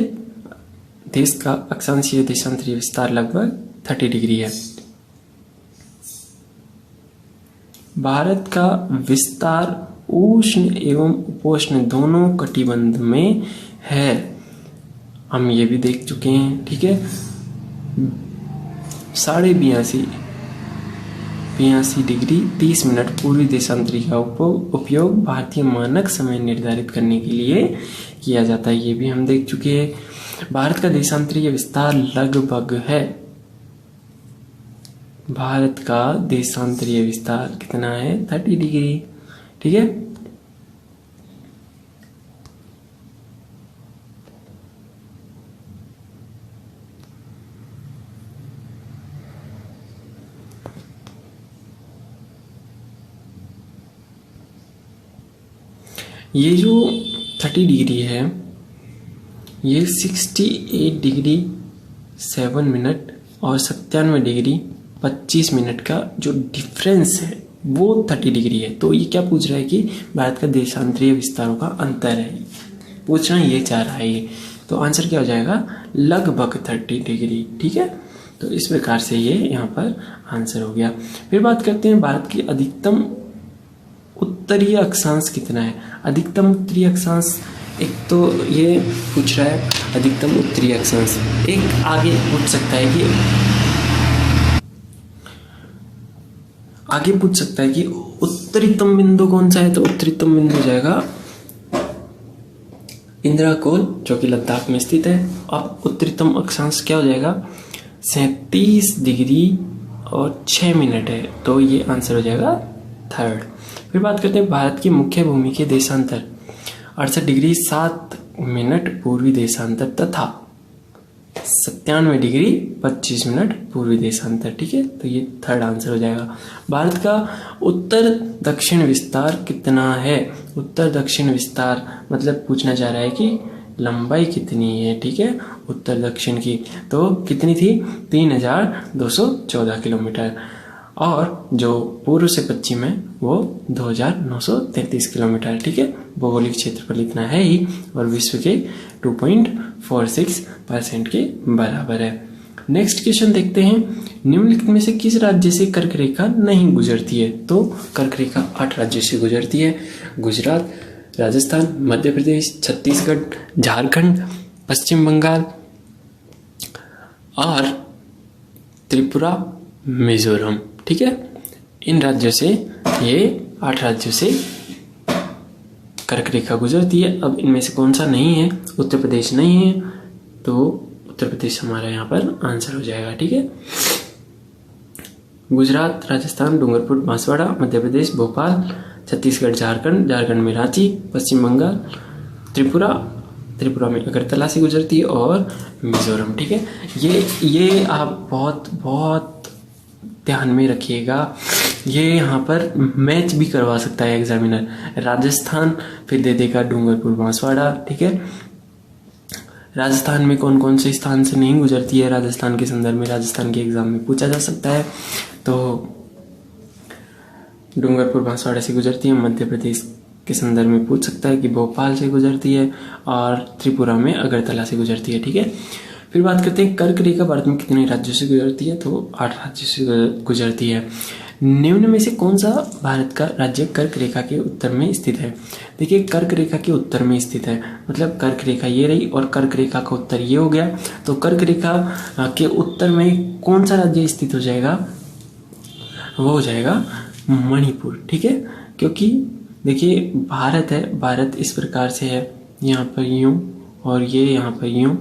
देश का अक्षांशीय देशांतरीय विस्तार लगभग 30 डिग्री है। भारत का विस्तार उष्ण एवं उपोष्ण दोनों कटिबंध में है, हम ये भी देख चुके हैं। ठीक है, 82 डिग्री 30 मिनट पूर्वी देशांतरी का उपयोग भारतीय मानक समय निर्धारित करने के लिए किया जाता है, ये भी हम देख चुके हैं। भारत का देशांतरीय विस्तार लगभग है, भारत का देशांतरीय विस्तार कितना है 30 डिग्री। ठीक है, ये जो 30 डिग्री है ये 68 डिग्री 7 मिनट और 97 डिग्री 25 मिनट का जो डिफरेंस है वो 30 डिग्री है। तो ये क्या पूछ रहा है कि भारत का देशांतरीय विस्तारों का अंतर है, पूछना ये चाह रहा है ये। तो आंसर क्या हो जाएगा लगभग 30 डिग्री। ठीक है, तो इस प्रकार से ये यहाँ पर आंसर हो गया। फिर बात करते हैं भारत की अधिकतम उत्तरीय अक्षांश कितना है। अधिकतम उत्तरीय अक्षांश, एक तो ये पूछ रहा है अधिकतम उत्तरीय अक्षांश, एक आगे पूछ सकता है कि उत्तरीतम बिंदु कौन सा है। तो उत्तरीतम बिंदु हो जाएगा इंदिरा कोल जो कि लद्दाख में स्थित है। अब उत्तरीतम अक्षांश क्या हो जाएगा 37 डिग्री और 6 मिनट है, तो ये आंसर हो जाएगा थर्ड। फिर बात करते हैं भारत की मुख्य भूमि के देशांतर 68 डिग्री 7 मिनट पूर्वी देशांतर तथा 97 डिग्री 25 मिनट पूर्वी देशांतर। ठीक है, तो ये थर्ड आंसर हो जाएगा। भारत का उत्तर दक्षिण विस्तार कितना है। उत्तर दक्षिण विस्तार मतलब पूछना चाह रहा है कि लंबाई कितनी है। ठीक है, उत्तर दक्षिण की तो कितनी थी 3214 किलोमीटर और जो पूर्व से पश्चिम है वो 2933 किलोमीटर। ठीक है, भौगोलिक क्षेत्रफल इतना है ही और विश्व के 2.46% के बराबर है। नेक्स्ट क्वेश्चन देखते हैं, निम्नलिखित में से किस राज्य से कर्क रेखा नहीं गुजरती है। तो कर्क रेखा 8 राज्यों से गुजरती है, गुजरात, राजस्थान, मध्य प्रदेश, छत्तीसगढ़, झारखंड, पश्चिम बंगाल और त्रिपुरा, मिजोरम। ठीक है, इन राज्यों से, ये 8 राज्यों से कर्क रेखा गुजरती है। अब इनमें से कौन सा नहीं है, उत्तर प्रदेश नहीं है, तो उत्तर प्रदेश हमारा यहाँ पर आंसर हो जाएगा। ठीक है, गुजरात, राजस्थान, डूंगरपुर, बांसवाड़ा, मध्य प्रदेश, भोपाल, छत्तीसगढ़, झारखंड में रांची, पश्चिम बंगाल, त्रिपुरा में अगरतला से गुजरती है और मिजोरम। ठीक है, ये आप बहुत ध्यान में रखिएगा, ये यहाँ पर मैच भी करवा सकता है एग्जामिनर। राजस्थान फिर दे देगा डूंगरपुर, बांसवाड़ा। ठीक है, राजस्थान में कौन कौन से स्थान से नहीं गुजरती है, राजस्थान के संदर्भ में राजस्थान के एग्जाम में पूछा जा सकता है। तो डूंगरपुर, बांसवाड़ा से गुजरती है। मध्य प्रदेश के संदर्भ में पूछ सकता है कि भोपाल से गुजरती है और त्रिपुरा में अगरतला से गुजरती है। ठीक है, फिर बात करते हैं कर्क रेखा भारत में कितने राज्यों से गुजरती है। तो 8 राज्यों से गुजरती है। निम्न में से कौन सा भारत का राज्य कर्क रेखा के उत्तर में स्थित है। देखिए, कर्क रेखा के उत्तर में स्थित है मतलब कर्क रेखा ये रही और कर्क रेखा का उत्तर ये हो गया। तो कर्क रेखा के उत्तर में कौन सा राज्य स्थित हो जाएगा, वो हो जाएगा मणिपुर। ठीक है, क्योंकि देखिए भारत है, भारत इस प्रकार से है, यहाँ पर यूं और ये यहाँ पर यूं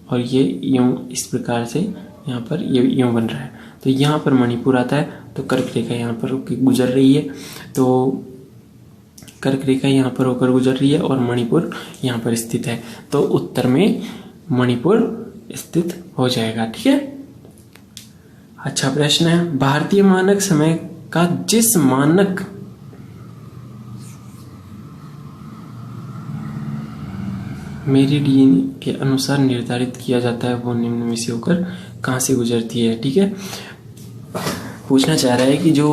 और ये यूं, इस प्रकार से यहाँ पर ये यूं बन रहा है। तो यहाँ पर मणिपुर आता है, तो कर्क रेखा यहाँ पर गुजर रही है, तो कर्क रेखा यहाँ पर होकर गुजर रही है और मणिपुर यहाँ पर स्थित है, तो उत्तर में मणिपुर स्थित हो जाएगा। ठीक है, अच्छा प्रश्न है, भारतीय मानक समय का जिस मानक मेरिडियन के अनुसार निर्धारित किया जाता है वो निम्न में से होकर कहाँ से गुजरती है। ठीक है, पूछना चाह रहा है कि जो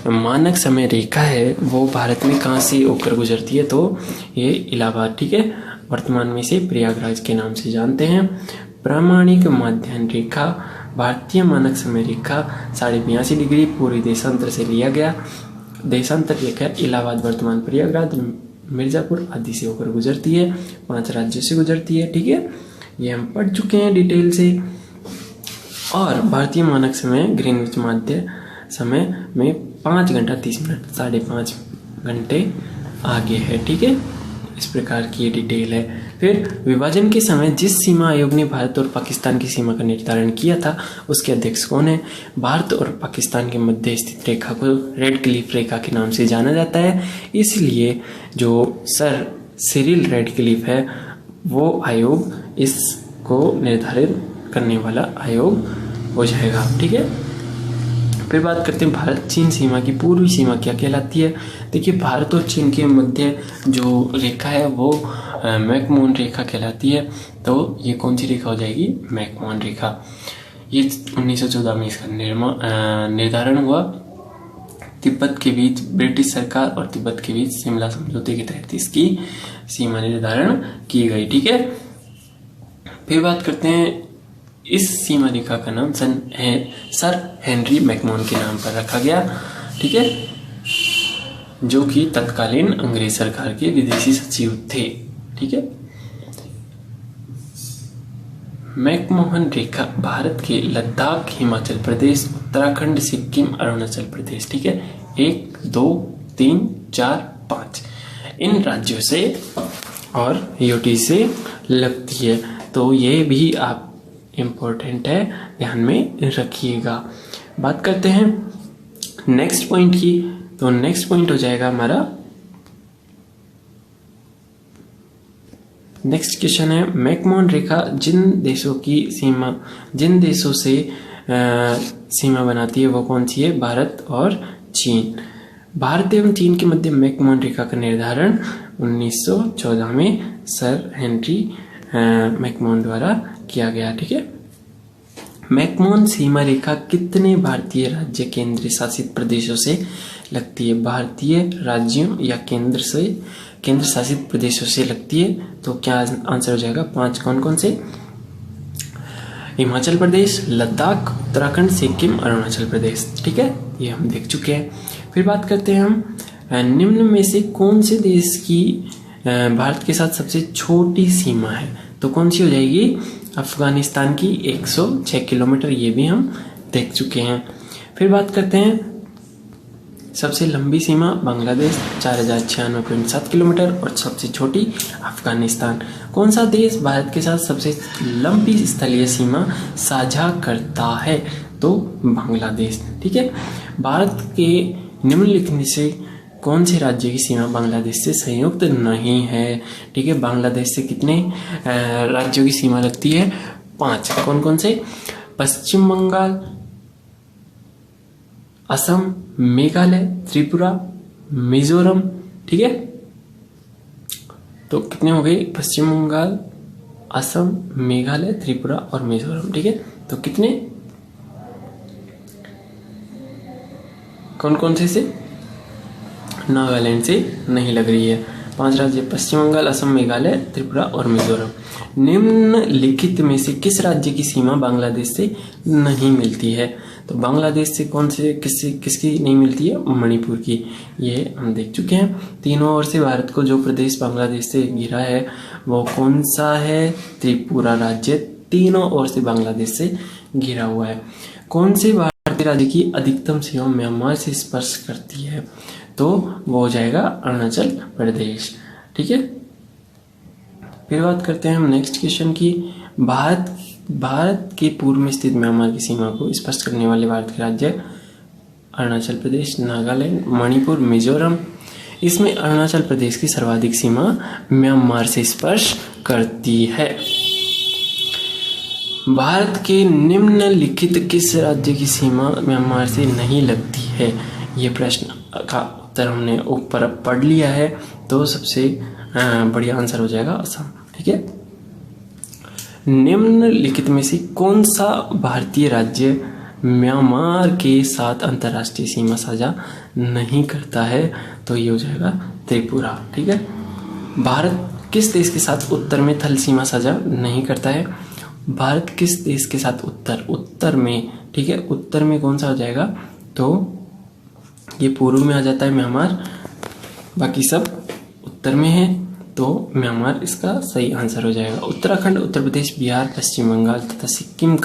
मानक समय रेखा है वो भारत में कहाँ से होकर गुजरती है, तो ये इलाहाबाद, ठीक है, वर्तमान में इसे प्रयागराज के नाम से जानते हैं। प्रामाणिक माध्यान्ह रेखा, भारतीय मानक समय रेखा 82.5 डिग्री पूर्वी देशांतर से लिया गया, देशांतर लेकर इलाहाबाद वर्तमान प्रयागराज मिर्जापुर आदि से होकर गुजरती है, 5 राज्यों से गुजरती है। ठीक है, ये हम पढ़ चुके हैं डिटेल से। और भारतीय मानक समय ग्रीनविच माध्य समय में 5 घंटा 30 मिनट 5.5 घंटे आगे है। ठीक है, इस प्रकार की ये डिटेल है। फिर विभाजन के समय जिस सीमा आयोग ने भारत और पाकिस्तान की सीमा का निर्धारण किया था उसके अध्यक्ष कौन है? भारत और पाकिस्तान के मध्य स्थित रेखा को रेड क्लिफ रेखा के नाम से जाना जाता है, इसलिए जो सर सिरिल रेड क्लिफ है वो आयोग इसको निर्धारित करने वाला आयोग हो जाएगा। ठीक है, फिर बात करते हैं भारत चीन सीमा की पूर्वी सीमा क्या कहलाती है। देखिए, भारत और चीन के मध्य जो रेखा है वो मैकमोहन रेखा कहलाती है। तो ये कौन सी रेखा हो जाएगी? मैकमोहन रेखा। ये 1914 में इसका निर्धारण हुआ। तिब्बत के बीच ब्रिटिश सरकार और तिब्बत के बीच शिमला समझौते के तहत इसकी सीमा निर्धारण की गई। ठीक है, फिर बात करते हैं, इस सीमा रेखा का नाम सर हेनरी मैकमोहन के नाम पर रखा गया। ठीक है, जो कि तत्कालीन अंग्रेज सरकार के विदेशी सचिव थे। ठीक है, मैकमोहन रेखा भारत के लद्दाख, हिमाचल प्रदेश, उत्तराखंड, सिक्किम, अरुणाचल प्रदेश, ठीक है, 1, 2, 3, 4, 5 इन राज्यों से और यूटी से लगती है। तो ये भी आप इम्पोर्टेंट है, ध्यान में रखिएगा। बात करते हैं नेक्स्ट पॉइंट की। तो नेक्स्ट पॉइंट हो जाएगा हमारा, नेक्स्ट क्वेश्चन है, मैकमोहन रेखा जिन देशों से सीमा बनाती है वो कौन सी है? भारत और चीन। भारत एवं चीन के मध्य मैकमोहन रेखा का निर्धारण 1914 में सर हेनरी मैकमोहन द्वारा किया गया। ठीक है, मैकमोहन सीमा रेखा कितने भारतीय राज्य केंद्र शासित प्रदेशों से लगती है? भारतीय राज्यों या केंद्र शासित प्रदेशों से लगती है। तो क्या आंसर हो जाएगा? 5। कौन कौन से? हिमाचल प्रदेश, लद्दाख, उत्तराखंड, सिक्किम, अरुणाचल प्रदेश। ठीक है, ये हम देख चुके हैं। फिर बात करते हैं हम, निम्न में से कौन से देश की भारत के साथ सबसे छोटी सीमा है? तो कौन सी हो जाएगी? अफगानिस्तान की 106 किलोमीटर, ये भी हम देख चुके हैं। फिर बात करते हैं, सबसे लंबी सीमा बांग्लादेश 4096.7 किलोमीटर और सबसे छोटी अफगानिस्तान। कौन सा देश भारत के साथ सबसे लंबी स्थलीय सीमा साझा करता है? तो बांग्लादेश। ठीक है, भारत के निम्नलिखित में से कौन से राज्य की सीमा बांग्लादेश से संयुक्त नहीं है? ठीक है, बांग्लादेश से कितने राज्यों की सीमा लगती है? 5। कौन कौन से? पश्चिम बंगाल, असम, मेघालय, त्रिपुरा, मिजोरम। ठीक है, तो कितने हो गए? पश्चिम बंगाल, असम, मेघालय, त्रिपुरा और मिजोरम। ठीक है, तो कितने? कौन कौन से? नागालैंड से नहीं लग रही है। 5 राज्य पश्चिम बंगाल, असम, मेघालय, त्रिपुरा और मिजोरम। निम्नलिखित में से किस राज्य की सीमा बांग्लादेश से नहीं मिलती है? तो बांग्लादेश से कौन से किसकी नहीं मिलती है? मणिपुर की। ये हम देख चुके हैं। तीनों ओर से भारत को जो प्रदेश बांग्लादेश से घिरा है वो कौन सा है? त्रिपुरा राज्य तीनों ओर से बांग्लादेश से घिरा हुआ है। कौन से भारतीय राज्य की अधिकतम सीमा म्यांमार से स्पर्श करती है? तो वो हो जाएगा अरुणाचल प्रदेश। ठीक है, फिर बात करते हैं हम नेक्स्ट क्वेश्चन की। भारत के पूर्व में स्थित म्यांमार की सीमा को स्पर्श करने वाले भारत के राज्य अरुणाचल प्रदेश, नागालैंड, मणिपुर, मिजोरम। इसमें अरुणाचल प्रदेश की सर्वाधिक सीमा म्यांमार से स्पर्श करती है। भारत के निम्नलिखित किस राज्य की सीमा म्यांमार से नहीं लगती है? ये प्रश्न का उत्तर हमने ऊपर पढ़ लिया है, तो सबसे बढ़िया आंसर हो जाएगा असम। ठीक है। निम्नलिखित में से कौन सा भारतीय राज्य म्यांमार के साथ अंतर्राष्ट्रीय सीमा साझा नहीं करता है? तो ये हो जाएगा त्रिपुरा। ठीक है। भारत किस देश के साथ उत्तर में थल सीमा साझा नहीं करता है? भारत किस देश के साथ उत्तर में, ठीक है, उत्तर में कौन सा हो जाएगा? तो ये पूर्व में आ जाता है म्यांमार, बाकी सब उत्तर में है, तो म्यांमार इसका सही आंसर हो जाएगा। उत्तराखंड, उत्तर प्रदेश, बिहार, पश्चिम बंगाल तथा सिक्किम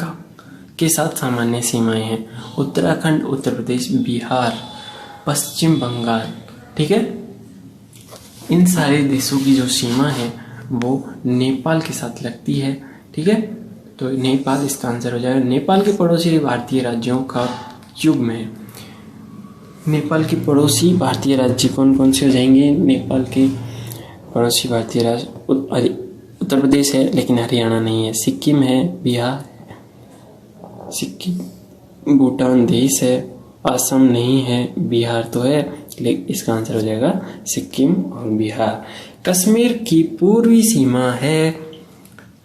के साथ सामान्य सीमाएं हैं। उत्तराखंड, उत्तर प्रदेश, बिहार, पश्चिम बंगाल, ठीक है, इन सारे देशों की जो सीमा है वो नेपाल के साथ लगती है। ठीक है, तो नेपाल इसका आंसर हो जाएगा। नेपाल के पड़ोसी भारतीय राज्यों का युग्म है। नेपाल के पड़ोसी भारतीय राज्य कौन कौन से हो जाएंगे? नेपाल के पड़ोसी भारतीय राज्य उत्तर प्रदेश है लेकिन हरियाणा नहीं है, सिक्किम है, बिहार, सिक्किम, भूटान देश है, असम नहीं है, बिहार तो है, लेकिन इसका आंसर हो जाएगा सिक्किम और बिहार। कश्मीर की पूर्वी सीमा है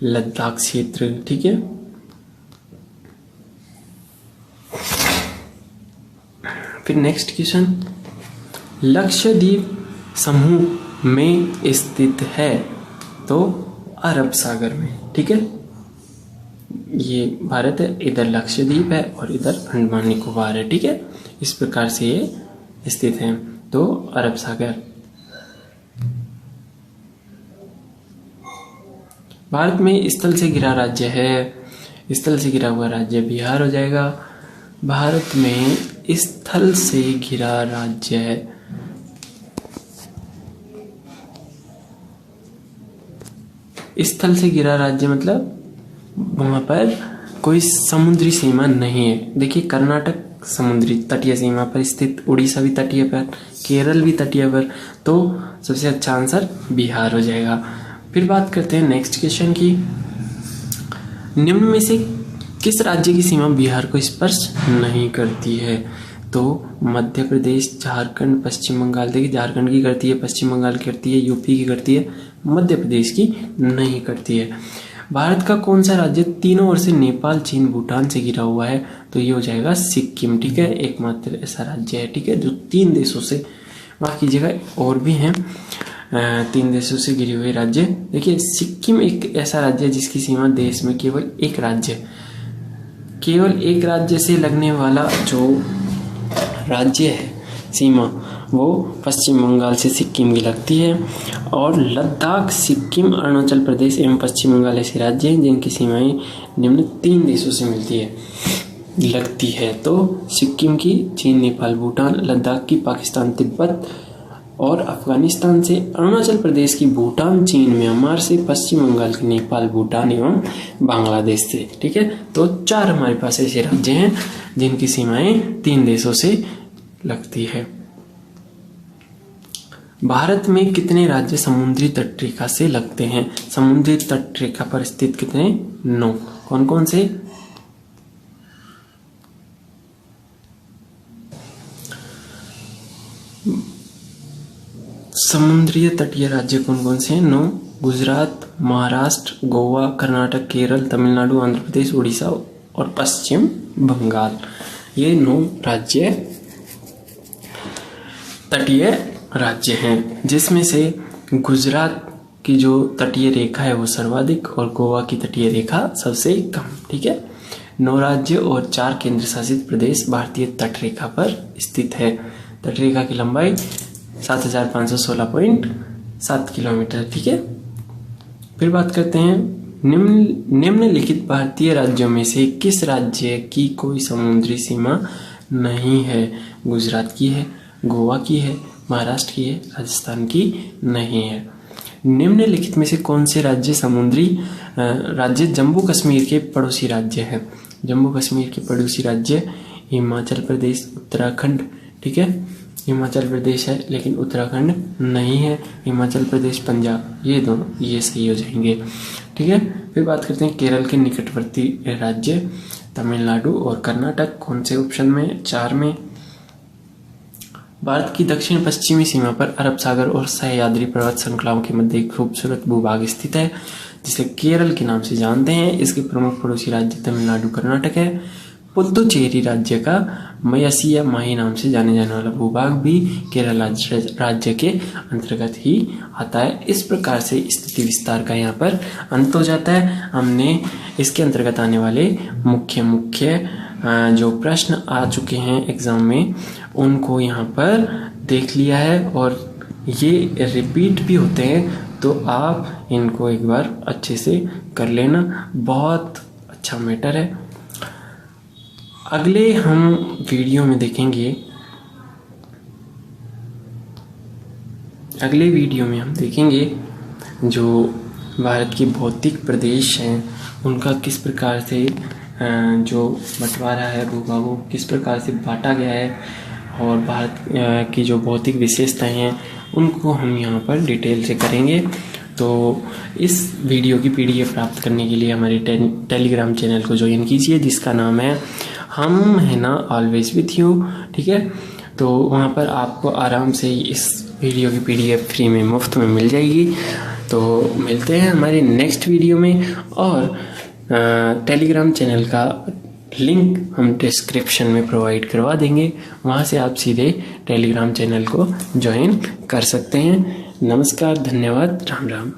लद्दाख क्षेत्र। ठीक है, फिर नेक्स्ट क्वेश्चन, लक्षद्वीप समूह में स्थित है? तो अरब सागर में। ठीक है, ये भारत है, इधर लक्षद्वीप है और इधर अंडमान निकोबार है। ठीक है, इस प्रकार से ये स्थित है, तो अरब सागर। भारत में स्थल से घिरा राज्य है, स्थल से घिरा हुआ राज्य बिहार हो जाएगा। भारत में स्थल से घिरा राज्य है, स्थल से घिरा राज्य मतलब वहां पर कोई समुद्री सीमा नहीं है। देखिए, कर्नाटक समुद्री तटीय सीमा पर स्थित, उड़ीसा भी तटीय पर, केरल भी तटीय पर, तो सबसे अच्छा आंसर बिहार हो जाएगा। फिर बात करते हैं नेक्स्ट क्वेश्चन की, निम्न में से किस राज्य की सीमा बिहार को स्पर्श नहीं करती है? तो मध्य प्रदेश, झारखंड, पश्चिम बंगाल। देखिए, झारखंड की करती है, पश्चिम बंगाल की करती है, यूपी की करती है, मध्य प्रदेश की नहीं करती है। भारत का कौन सा राज्य तीनों ओर से नेपाल, चीन, भूटान से घिरा हुआ है? तो ये हो जाएगा सिक्किम। ठीक है, एकमात्र ऐसा राज्य है, ठीक है, जो 3 देशों से, बाकी जगह और भी हैं 3 देशों से घिरे हुए राज्य। देखिए, सिक्किम एक ऐसा राज्य है जिसकी सीमा देश में केवल एक राज्य, केवल एक राज्य से लगने वाला जो राज्य है सीमा, वो पश्चिम बंगाल से सिक्किम की लगती है। और लद्दाख, सिक्किम, अरुणाचल प्रदेश एवं पश्चिम बंगाल ऐसे राज्य हैं जिनकी सीमाएं निम्न 3 देशों से मिलती है, लगती है। तो सिक्किम की चीन, नेपाल, भूटान, लद्दाख की पाकिस्तान, तिब्बत और अफगानिस्तान से, अरुणाचल प्रदेश की भूटान, चीन, म्यांमार से, पश्चिम बंगाल की नेपाल, भूटान एवं बांग्लादेश से। ठीक है, तो 4 हमारे पास ऐसे राज्य हैं जिनकी सीमाएं 3 देशों से लगती है। भारत में कितने राज्य समुद्री तटरेखा से लगते हैं? समुद्री तटरेखा पर स्थित कितने? 9। कौन कौन से? समुद्रीय तटीय राज्य कौन कौन से हैं? 9। गुजरात, महाराष्ट्र, गोवा, कर्नाटक, केरल, तमिलनाडु, आंध्र प्रदेश, उड़ीसा और पश्चिम बंगाल। ये 9 राज्य तटीय राज्य हैं, जिसमें से गुजरात की जो तटीय रेखा है वो सर्वाधिक और गोवा की तटीय रेखा सबसे कम। ठीक है, 9 राज्य और 4 केंद्र शासित प्रदेश भारतीय तटरेखा पर स्थित है। तटरेखा की लंबाई 7516.7 किलोमीटर। ठीक है, फिर बात करते हैं निम्नलिखित भारतीय राज्यों में से किस राज्य की कोई समुद्री सीमा नहीं है? गुजरात की है, गोवा की है, महाराष्ट्र की है, राजस्थान की नहीं है। निम्नलिखित में से कौन से राज्य जम्मू कश्मीर के पड़ोसी राज्य हैं? जम्मू कश्मीर के पड़ोसी राज्य हिमाचल प्रदेश, उत्तराखंड। ठीक है, हिमाचल प्रदेश है लेकिन उत्तराखंड नहीं है, हिमाचल प्रदेश, पंजाब, ये दोनों ये सही हो जाएंगे। ठीक है, फिर बात करते हैं केरल के निकटवर्ती राज्य तमिलनाडु और कर्नाटक कौन से ऑप्शन में? 4 में। भारत की दक्षिण पश्चिमी सीमा पर अरब सागर और सह्याद्री पर्वत श्रृंखलाओं के मध्य एक खूबसूरत भूभाग स्थित है जिसे केरल के नाम से जानते हैं। इसके प्रमुख पड़ोसी राज्य तमिलनाडु, कर्नाटक है। पुद्दुचेरी राज्य का मयसिया माही नाम से जाने जाने वाला भूभाग भी केरल राज्य के अंतर्गत ही आता है। इस प्रकार से स्थिति विस्तार का यहाँ पर अंत हो जाता है। हमने इसके अंतर्गत आने वाले मुख्य जो प्रश्न आ चुके हैं एग्जाम में उनको यहाँ पर देख लिया है और ये रिपीट भी होते हैं, तो आप इनको एक बार अच्छे से कर लेना, बहुत अच्छा मैटर है। अगले हम वीडियो में देखेंगे, अगले वीडियो में हम देखेंगे जो भारत के भौतिक प्रदेश हैं उनका किस प्रकार से जो बंटवारा है, भूभागों किस प्रकार से बांटा गया है और भारत की जो भौतिक विशेषताएं हैं उनको हम यहाँ पर डिटेल से करेंगे। तो इस वीडियो की PDF प्राप्त करने के लिए हमारे टेलीग्राम चैनल को ज्वाइन कीजिए जिसका नाम है हम है ना ऑलवेज विथ यू, ठीक है। तो वहाँ पर आपको आराम से इस वीडियो की PDF फ्री में मुफ्त में मिल जाएगी। तो मिलते हैं हमारे नेक्स्ट वीडियो में और टेलीग्राम चैनल का लिंक हम डिस्क्रिप्शन में प्रोवाइड करवा देंगे, वहाँ से आप सीधे टेलीग्राम चैनल को ज्वाइन कर सकते हैं। नमस्कार, धन्यवाद, राम राम।